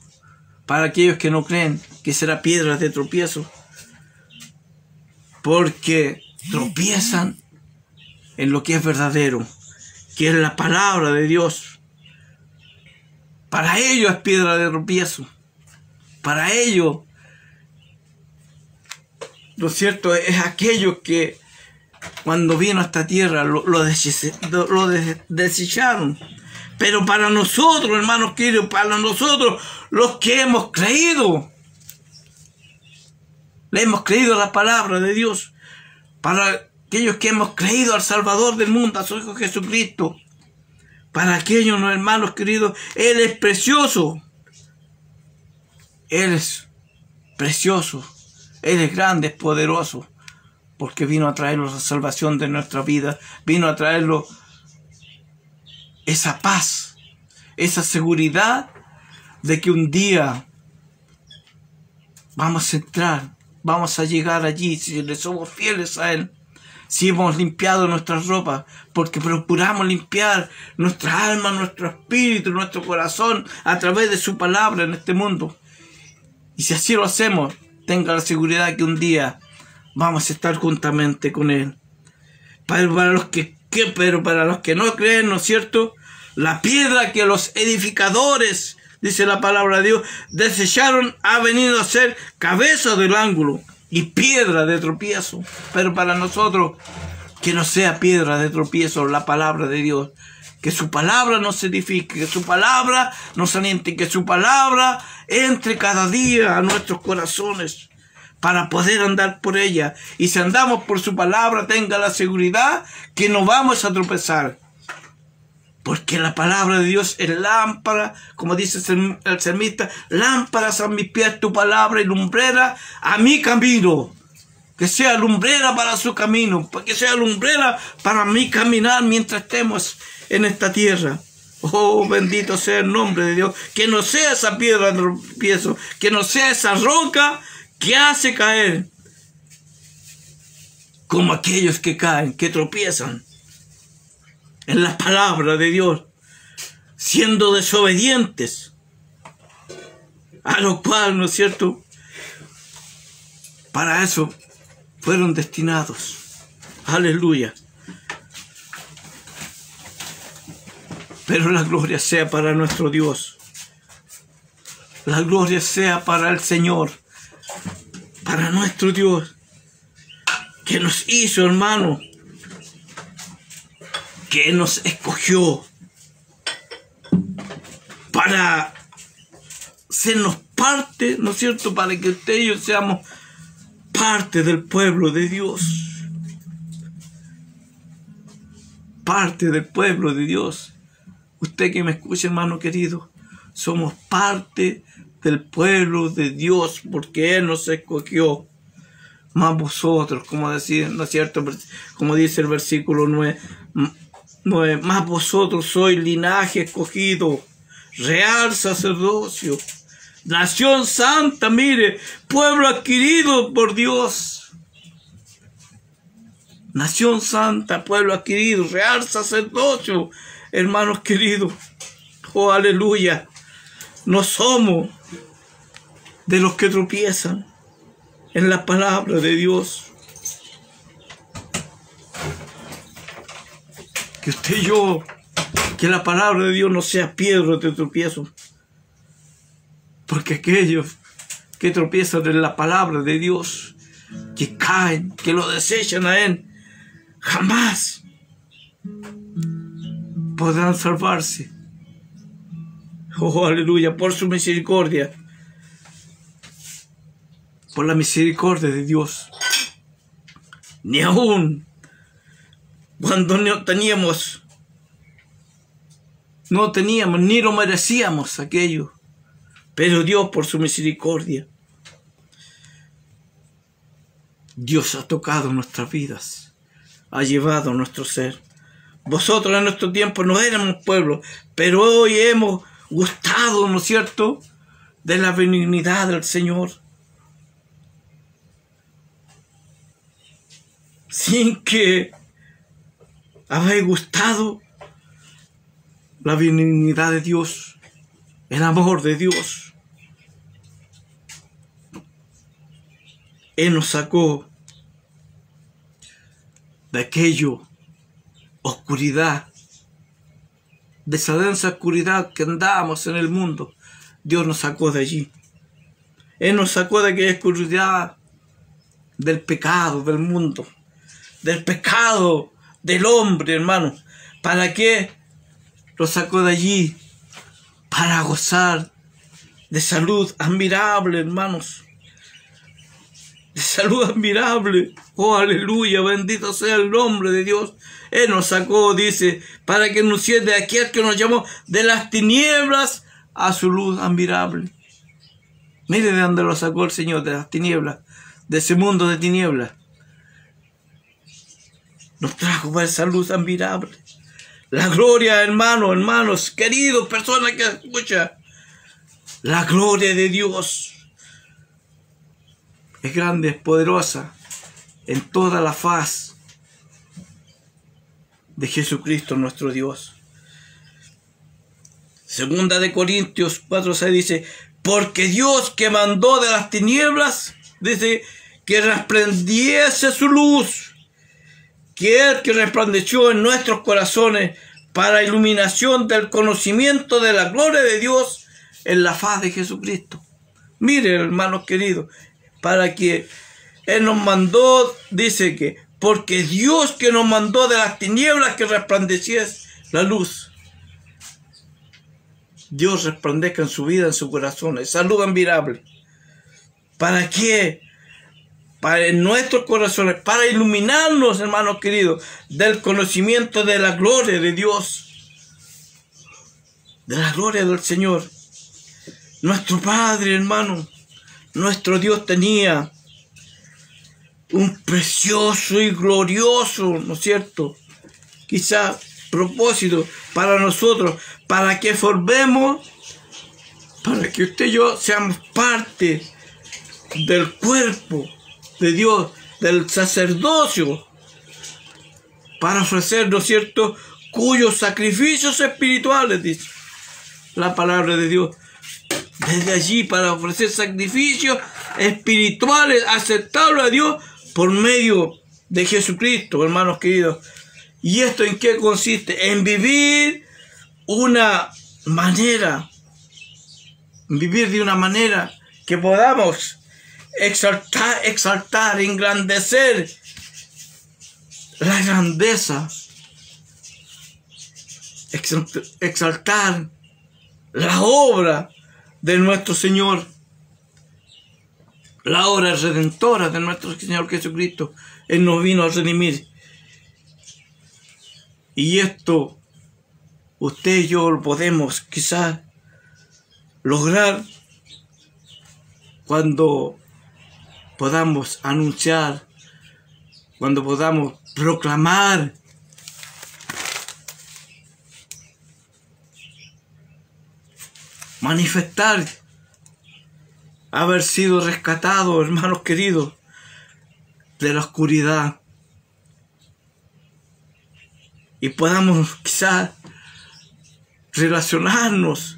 [SPEAKER 1] Para aquellos que no creen que será piedra de tropiezo, porque tropiezan en lo que es verdadero, que es la palabra de Dios. Para ellos es piedra de tropiezo. Para ellos, lo cierto es aquellos que cuando vino a esta tierra lo desecharon. Pero para nosotros, hermanos queridos, para nosotros los que hemos creído, le hemos creído a la palabra de Dios, para aquellos que hemos creído al Salvador del mundo, a su Hijo Jesucristo, para aquellos, hermanos queridos, Él es precioso. Él es precioso. Él es grande, es poderoso, porque vino a traernos la salvación de nuestra vida, vino a traernos esa paz, esa seguridad de que un día vamos a entrar, vamos a llegar allí, si le somos fieles a Él, si hemos limpiado nuestras ropas, porque procuramos limpiar nuestra alma, nuestro espíritu, nuestro corazón a través de su palabra en este mundo. Y si así lo hacemos, tenga la seguridad que un día vamos a estar juntamente con Él. Pero para los que no creen, ¿no es cierto? La piedra que los edificadores, dice la palabra de Dios, desecharon, ha venido a ser cabeza del ángulo y piedra de tropiezo. Pero para nosotros, que no sea piedra de tropiezo la palabra de Dios. Que su palabra nos edifique, que su palabra nos aliente, que su palabra entre cada día a nuestros corazones para poder andar por ella. Y si andamos por su palabra, tenga la seguridad que no vamos a tropezar. Porque la palabra de Dios es lámpara, como dice el salmista, lámparas a mis pies tu palabra y lumbrera a mi camino. Que sea lumbrera para su camino, que sea lumbrera para mi caminar mientras estemos en esta tierra. Oh, bendito sea el nombre de Dios. Que no sea esa piedra de tropiezo, que no sea esa roca que hace caer, como aquellos que caen, que tropiezan en la palabra de Dios, siendo desobedientes, a lo cual, ¿no es cierto?, para eso fueron destinados. Aleluya. Pero la gloria sea para nuestro Dios. La gloria sea para el Señor, para nuestro Dios, que nos hizo, hermano, que nos escogió para sernos parte, ¿no es cierto?, para que usted y yo seamos parte del pueblo de Dios. Parte del pueblo de Dios. Usted que me escucha, hermano querido, somos parte del pueblo de Dios porque Él nos escogió. Más vosotros, como decía, ¿no es cierto?, como dice el versículo 9, más vosotros sois linaje escogido, real sacerdocio, nación santa, mire, pueblo adquirido por Dios. nación santa, pueblo adquirido, real sacerdocio, hermanos queridos. Oh, aleluya. No somos de los que tropiezan en la palabra de Dios. Que usted y yo, que la palabra de Dios no sea piedra de tropiezo. Porque aquellos que tropiezan en la palabra de Dios, que caen, que lo desechan a Él, jamás podrán salvarse. Oh, aleluya, por su misericordia. Por la misericordia de Dios. Ni aún cuando no teníamos ni lo merecíamos aquello. Pero Dios, por su misericordia, Dios ha tocado nuestras vidas, ha llevado nuestro ser. Vosotros en nuestro tiempo no éramos pueblo, pero hoy hemos gustado, ¿no es cierto?, de la benignidad del Señor. Sin que habéis gustado la benignidad de Dios, el amor de Dios. Él nos sacó de aquello, oscuridad, de esa densa oscuridad que andábamos en el mundo. Dios nos sacó de allí. Él nos sacó de aquella oscuridad del pecado del mundo, del pecado del hombre, hermano. ¿Para qué lo sacó de allí? Para gozar de salud admirable, hermanos. De salud admirable. Oh, aleluya, bendito sea el nombre de Dios. Él nos sacó, dice, para que nos sirva de aquel que nos llamó de las tinieblas a su luz admirable. Mire de dónde lo sacó el Señor, de las tinieblas, de ese mundo de tinieblas. Nos trajo para esa luz admirable. La gloria, hermanos, queridos, personas que escuchan. La gloria de Dios es grande, es poderosa en toda la faz de Jesucristo nuestro Dios. Segunda de Corintios 4:6 dice, porque Dios que mandó de las tinieblas, dice, que resplendiese su luz, que Él que resplandeció en nuestros corazones para iluminación del conocimiento de la gloria de Dios en la faz de Jesucristo. Miren, hermanos queridos, para que Él nos mandó, dice que, porque Dios que nos mandó de las tinieblas que resplandeciese la luz. Dios resplandezca en su vida, en su corazón, esa luz admirable. ¿Para qué? Para en nuestros corazones, para iluminarnos, hermanos queridos, del conocimiento de la gloria de Dios, de la gloria del Señor. Nuestro Padre, hermano, nuestro Dios tenía un precioso y glorioso, ¿no es cierto?, quizá propósito para nosotros, para que formemos, para que usted y yo seamos parte del cuerpo de Dios, del sacerdocio, para ofrecer, ¿no es cierto?, cuyos sacrificios espirituales, dice la palabra de Dios, desde allí para ofrecer sacrificios espirituales aceptables a Dios por medio de Jesucristo, hermanos queridos. ¿Y esto en qué consiste? En vivir una manera, vivir de una manera que podamos exaltar, engrandecer la grandeza, exaltar la obra de nuestro Señor, la obra redentora de nuestro Señor Jesucristo. Él nos vino a redimir. Y esto, usted y yo lo podemos quizás lograr cuando podamos anunciar, cuando podamos proclamar manifestar haber sido rescatados, hermanos queridos, de la oscuridad, y podamos quizás relacionarnos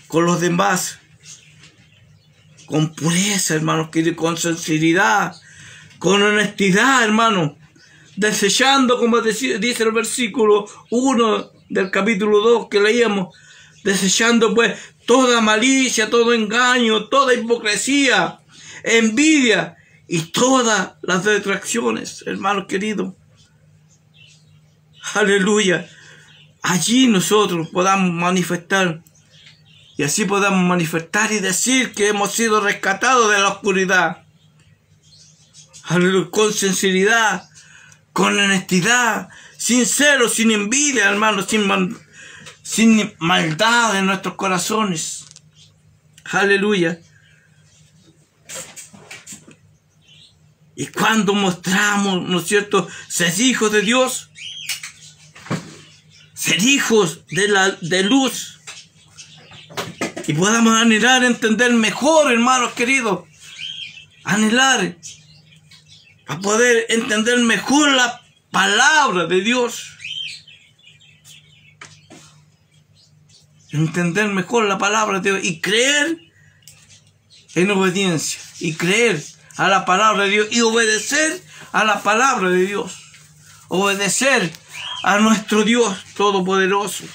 [SPEAKER 1] con los demás con pureza, hermanos, con sinceridad, con honestidad, hermano, desechando, como dice el versículo 1 del capítulo 2 que leíamos, desechando pues toda malicia, todo engaño, toda hipocresía, envidia y todas las detracciones, hermanos queridos. Aleluya. Allí nosotros podamos manifestar, y así podamos manifestar y decir que hemos sido rescatados de la oscuridad. Aleluya. Con sinceridad, con honestidad, sin celo, sin envidia, hermanos, sin maldad en nuestros corazones. Aleluya. Y cuando mostramos, ¿no es cierto?, ser hijos de Dios, ser hijos de luz, y podamos anhelar, entender mejor, hermanos queridos, anhelar a poder entender mejor la palabra de Dios, entender mejor la palabra de Dios y creer en obediencia, y creer a la palabra de Dios y obedecer a la palabra de Dios, obedecer a nuestro Dios Todopoderoso.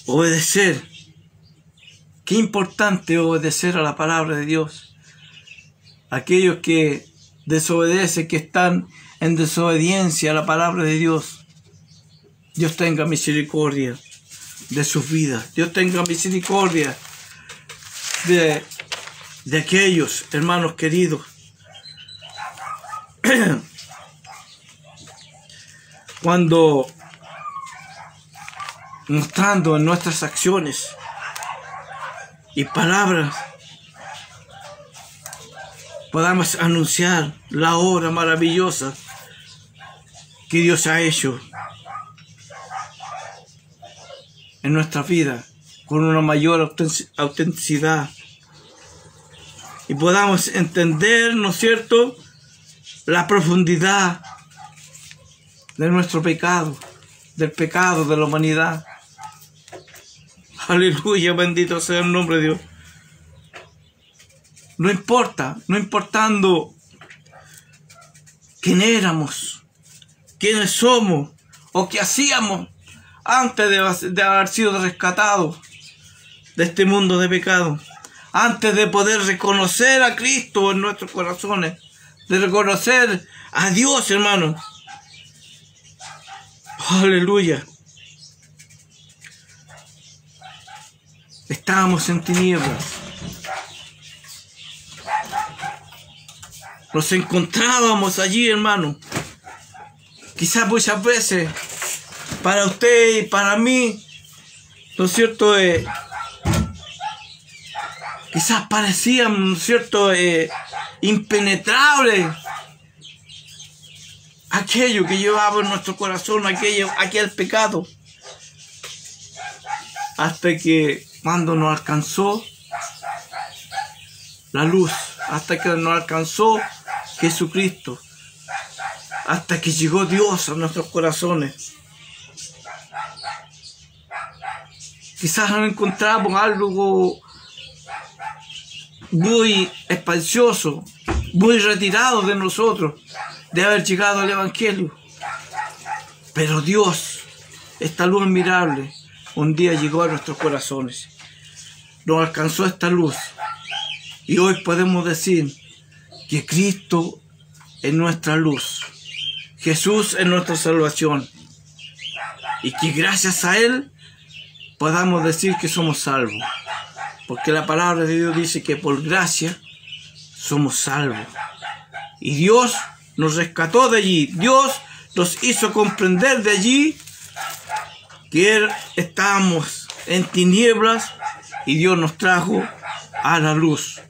[SPEAKER 1] Obedecer. Qué importante obedecer a la palabra de Dios. Aquellos que desobedecen, que están en desobediencia a la palabra de Dios, Dios tenga misericordia de sus vidas. Dios tenga misericordia de aquellos, hermanos queridos, cuando mostrando en nuestras acciones y palabras podamos anunciar la obra maravillosa que Dios ha hecho en nuestra vida con una mayor autenticidad, y podamos entender, ¿no es cierto?, la profundidad de nuestro pecado, del pecado de la humanidad. Aleluya, bendito sea el nombre de Dios. No importa, no importando quién éramos, quiénes somos o qué hacíamos antes de haber sido rescatados de este mundo de pecado, antes de poder reconocer a Cristo en nuestros corazones, de reconocer a Dios, hermanos. Aleluya. Estábamos en tinieblas. Nos encontrábamos allí, hermano. Quizás muchas veces para usted y para mí, ¿no es cierto?, quizás parecían, ¿no es cierto?, impenetrables aquello que llevaba en nuestro corazón, aquel pecado, hasta que cuando nos alcanzó la luz, hasta que nos alcanzó Jesucristo, hasta que llegó Dios a nuestros corazones. Quizás nos encontramos algo muy espacioso, muy retirado de nosotros, de haber llegado al Evangelio. Pero Dios, esta luz admirable, un día llegó a nuestros corazones. Nos alcanzó esta luz. Y hoy podemos decir que Cristo es nuestra luz. Jesús es nuestra salvación. Y que gracias a Él podamos decir que somos salvos. Porque la palabra de Dios dice que por gracia somos salvos. Y Dios nos rescató de allí. Dios nos hizo comprender de allí que estábamos en tinieblas y Dios nos trajo a la luz.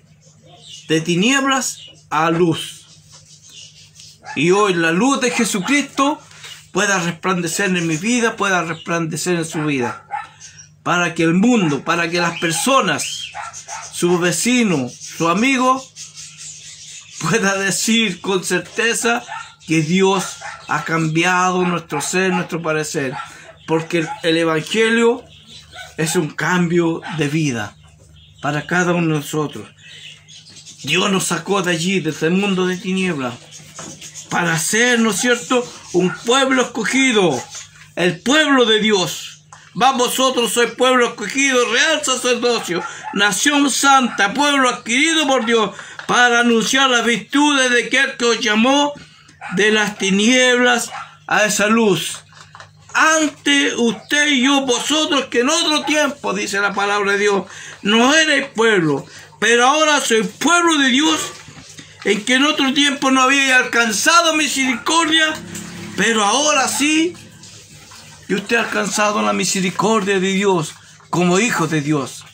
[SPEAKER 1] De tinieblas a luz. Y hoy la luz de Jesucristo pueda resplandecer en mi vida, pueda resplandecer en su vida. para que el mundo, para que las personas, su vecino, su amigo, pueda decir con certeza que Dios ha cambiado nuestro ser, nuestro parecer, porque el Evangelio es un cambio de vida para cada uno de nosotros. Dios nos sacó de allí, de este mundo de tinieblas, para ser, ¿no es cierto?, un pueblo escogido, el pueblo de Dios. Vosotros sois pueblo escogido, real sacerdocio, nación santa, pueblo adquirido por Dios, para anunciar las virtudes de aquel que os llamó de las tinieblas a esa luz. Ante usted y yo, vosotros que en otro tiempo, dice la palabra de Dios, no erais pueblo, pero ahora sois pueblo de Dios, en que en otro tiempo no habíais alcanzado misericordia, pero ahora sí, y usted ha alcanzado la misericordia de Dios como hijo de Dios.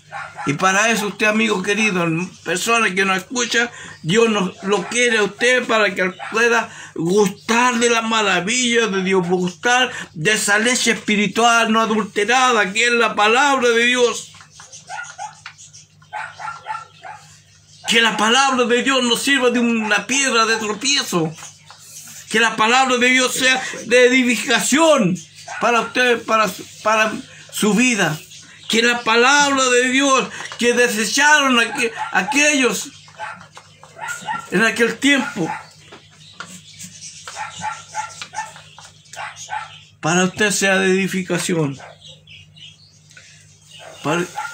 [SPEAKER 1] Y para eso usted, amigo querido, persona que nos escucha, Dios lo quiere a usted para que pueda gustar de las maravillas de Dios, gustar de esa leche espiritual no adulterada que es la palabra de Dios. Que la palabra de Dios nos sirva de una piedra de tropiezo. Que la palabra de Dios sea de edificación para usted, para su vida. Que la palabra de Dios que desecharon aquellos en aquel tiempo, para usted sea de edificación,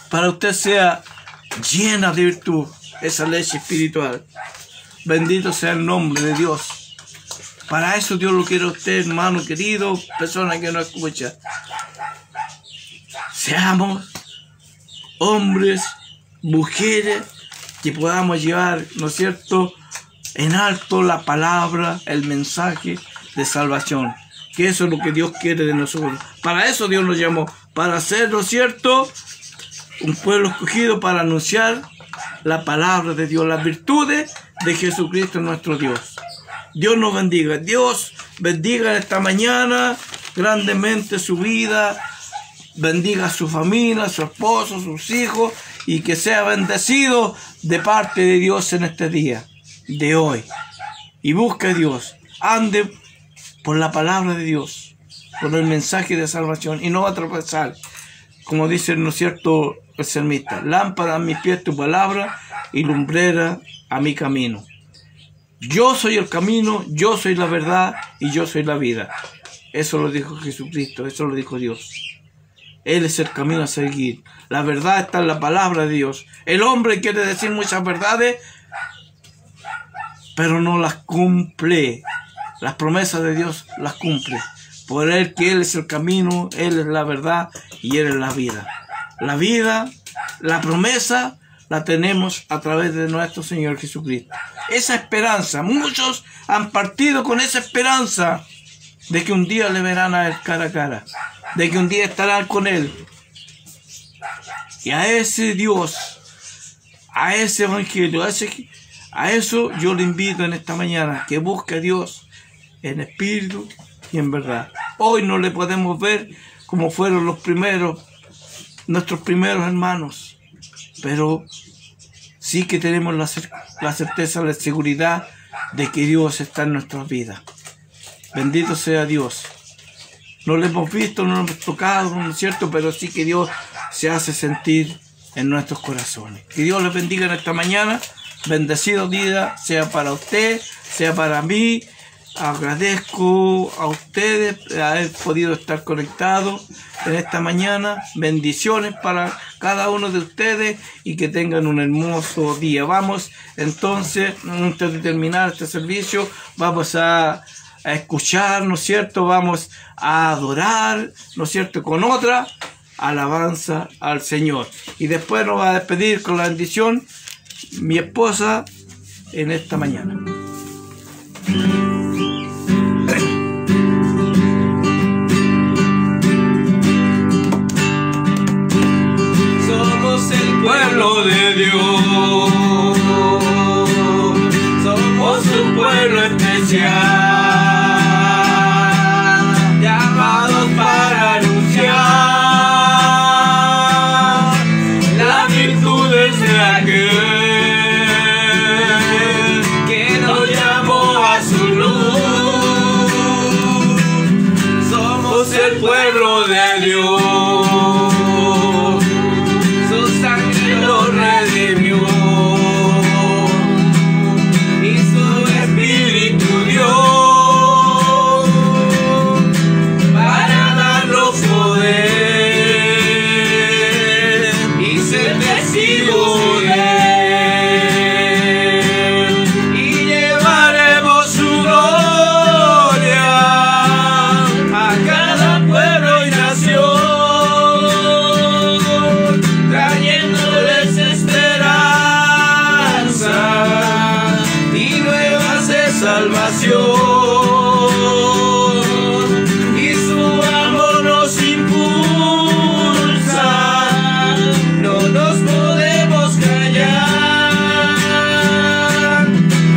[SPEAKER 1] para usted sea llena de virtud esa leche espiritual. Bendito sea el nombre de Dios. Para eso Dios lo quiere a usted, hermano querido, persona que nos escucha. Seamos hombres, mujeres, que podamos llevar, ¿no es cierto?, en alto la palabra, el mensaje de salvación. Que eso es lo que Dios quiere de nosotros. Para eso Dios nos llamó, para ser, ¿no es cierto?, un pueblo escogido para anunciar la palabra de Dios, las virtudes de Jesucristo nuestro Dios. Dios nos bendiga. Dios bendiga esta mañana grandemente su vida. Bendiga a su familia, a su esposo, a sus hijos, y que sea bendecido de parte de Dios en este día, de hoy. Y busque a Dios. Ande por la palabra de Dios, por el mensaje de salvación, y no va a tropezar. Como dice, ¿no es cierto?, el salmista: lámpara a mis pies tu palabra y lumbrera a mi camino. Yo soy el camino, yo soy la verdad y yo soy la vida. Eso lo dijo Jesucristo, eso lo dijo Dios. Él es el camino a seguir. La verdad está en la palabra de Dios. El hombre quiere decir muchas verdades, pero no las cumple. Las promesas de Dios las cumple. Por él, que Él es el camino, Él es la verdad y Él es la vida. La vida, la promesa, la tenemos a través de nuestro Señor Jesucristo. Esa esperanza, muchos han partido con esa esperanza de que un día le verán a Él cara a cara, de que un día estarán con Él. Y a ese Dios, a ese Evangelio, a eso yo le invito en esta mañana, que busque a Dios en espíritu y en verdad. Hoy no le podemos ver como fueron los primeros, nuestros primeros hermanos, pero sí que tenemos la certeza, la seguridad de que Dios está en nuestras vidas. Bendito sea Dios. No lo hemos visto, no lo hemos tocado, ¿no es cierto?, pero sí que Dios se hace sentir en nuestros corazones. Que Dios les bendiga en esta mañana. Bendecido día sea para usted, sea para mí. Agradezco a ustedes haber podido estar conectados en esta mañana. Bendiciones para cada uno de ustedes y que tengan un hermoso día. Vamos entonces, antes de terminar este servicio, vamos a escuchar, ¿no es cierto? Vamos a adorar, ¿no es cierto?, con otra alabanza al Señor. Y después nos va a despedir con la bendición mi esposa en esta mañana.
[SPEAKER 2] Somos el pueblo de Dios, somos un pueblo especial, llamados para anunciar Somos el pueblo de Dios, su sangre nos redimió y su Espíritu dio para darnos poder y ser testigos de Él, y llevaremos su gloria a cada pueblo y nación, trayéndoles esperanza y nuevas de salvación. Y su amor nos impulsa, no nos podemos callar,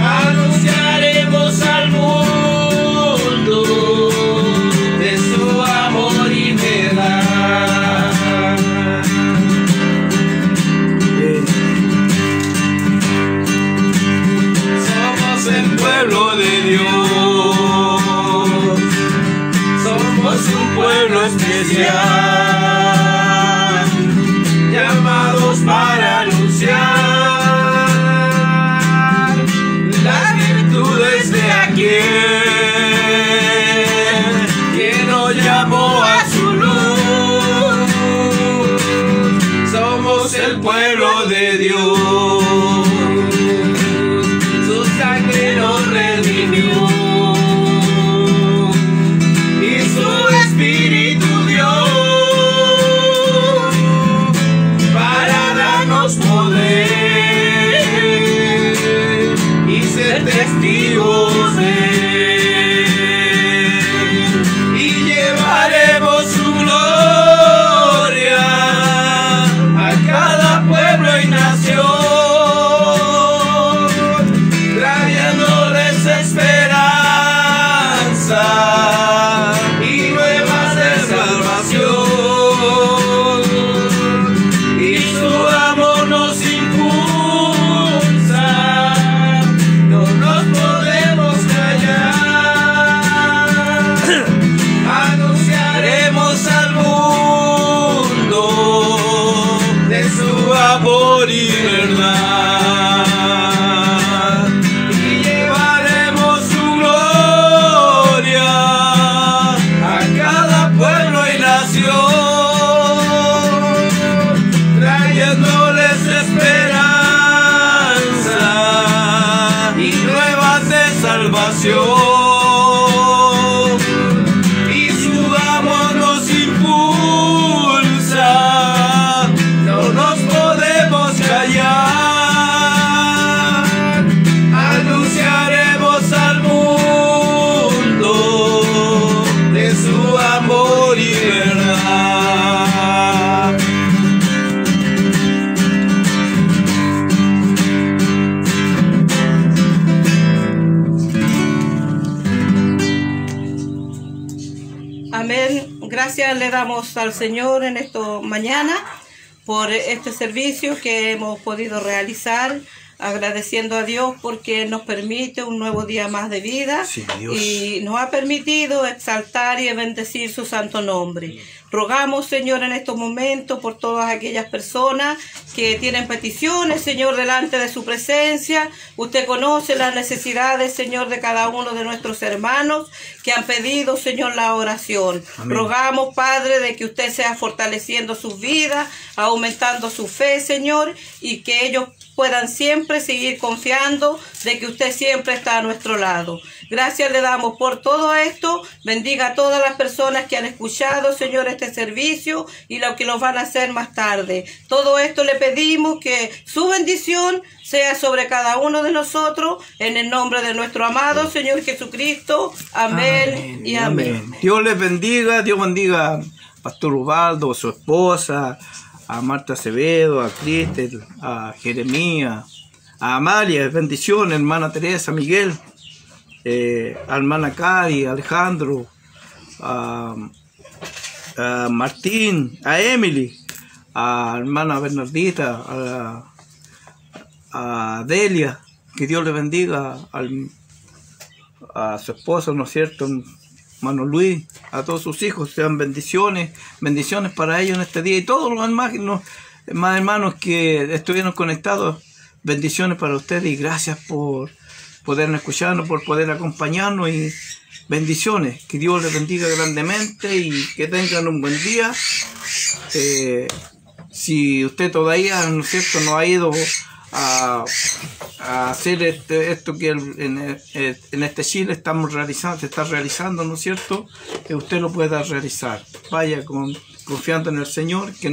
[SPEAKER 2] anunciaremos al mundo de su amor y verdad. Somos el pueblo de Dios, somos un pueblo especial, llamados para anunciar las virtudes de aquel que nos llamó a su luz. Somos el pueblo de Dios, su sangre nos redimió y su Espíritu dio para darnos poder y ser testigos de Él, y llevaremos su gloria a cada pueblo y nación, trayéndoles esperanza y nuevas de salvación. Y su amor nos impulsa, no nos podemos callar, anunciaremos al mundo de su amor y verdad, y llevaremos su gloria a cada pueblo y nación, trayéndoles esperanza y nuevas de salvación. Y su amor nos impulsa, no nos podemos callar, anunciaremos al mundo de su amor y verdad.
[SPEAKER 4] Amén. Gracias le damos al Señor en esta mañana por este servicio que hemos podido realizar, agradeciendo a Dios porque nos permite un nuevo día más de vida,
[SPEAKER 1] Sí, Dios.
[SPEAKER 4] y nos ha permitido exaltar y bendecir su santo nombre. Rogamos, Señor, en estos momentos por todas aquellas personas que tienen peticiones, Señor, delante de su presencia. Usted conoce las necesidades, Señor, de cada uno de nuestros hermanos que han pedido, Señor, la oración.
[SPEAKER 1] Amén.
[SPEAKER 4] Rogamos, Padre, de que usted sea fortaleciendo sus vidas, aumentando su fe, Señor, y que ellos puedan siempre seguir confiando de que usted siempre está a nuestro lado. Gracias le damos por todo esto. Bendiga a todas las personas que han escuchado, Señor, este servicio y lo que los van a hacer más tarde. Todo esto le pedimos que su bendición sea sobre cada uno de nosotros, en el nombre de nuestro amado Señor Jesucristo. Amén y amén.
[SPEAKER 1] Dios les bendiga, Dios bendiga a Pastor Ubaldo, a su esposa, a Marta Acevedo, a Cristel, a Jeremías, a Amalia, bendiciones, hermana Teresa, Miguel, a hermana Cari, a Alejandro, a Martín, a Emily, a hermana Bernardita, a Delia, que Dios le bendiga, a su esposo, ¿no es cierto?, hermano Luis, a todos sus hijos, sean bendiciones para ellos en este día, y todos los más hermanos que estuvieron conectados, bendiciones para ustedes, y gracias por poder escucharnos, por poder acompañarnos, y bendiciones, que Dios les bendiga grandemente y que tengan un buen día. Si usted todavía, ¿no es cierto?, no ha ido a hacer esto que en este Chile se está realizando, ¿no es cierto?, que usted lo pueda realizar. Vaya confiando en el Señor, que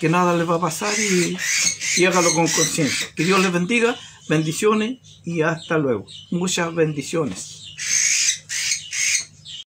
[SPEAKER 1] nada le va a pasar, y hágalo con conciencia. Que Dios les bendiga, bendiciones, y hasta luego. Muchas bendiciones.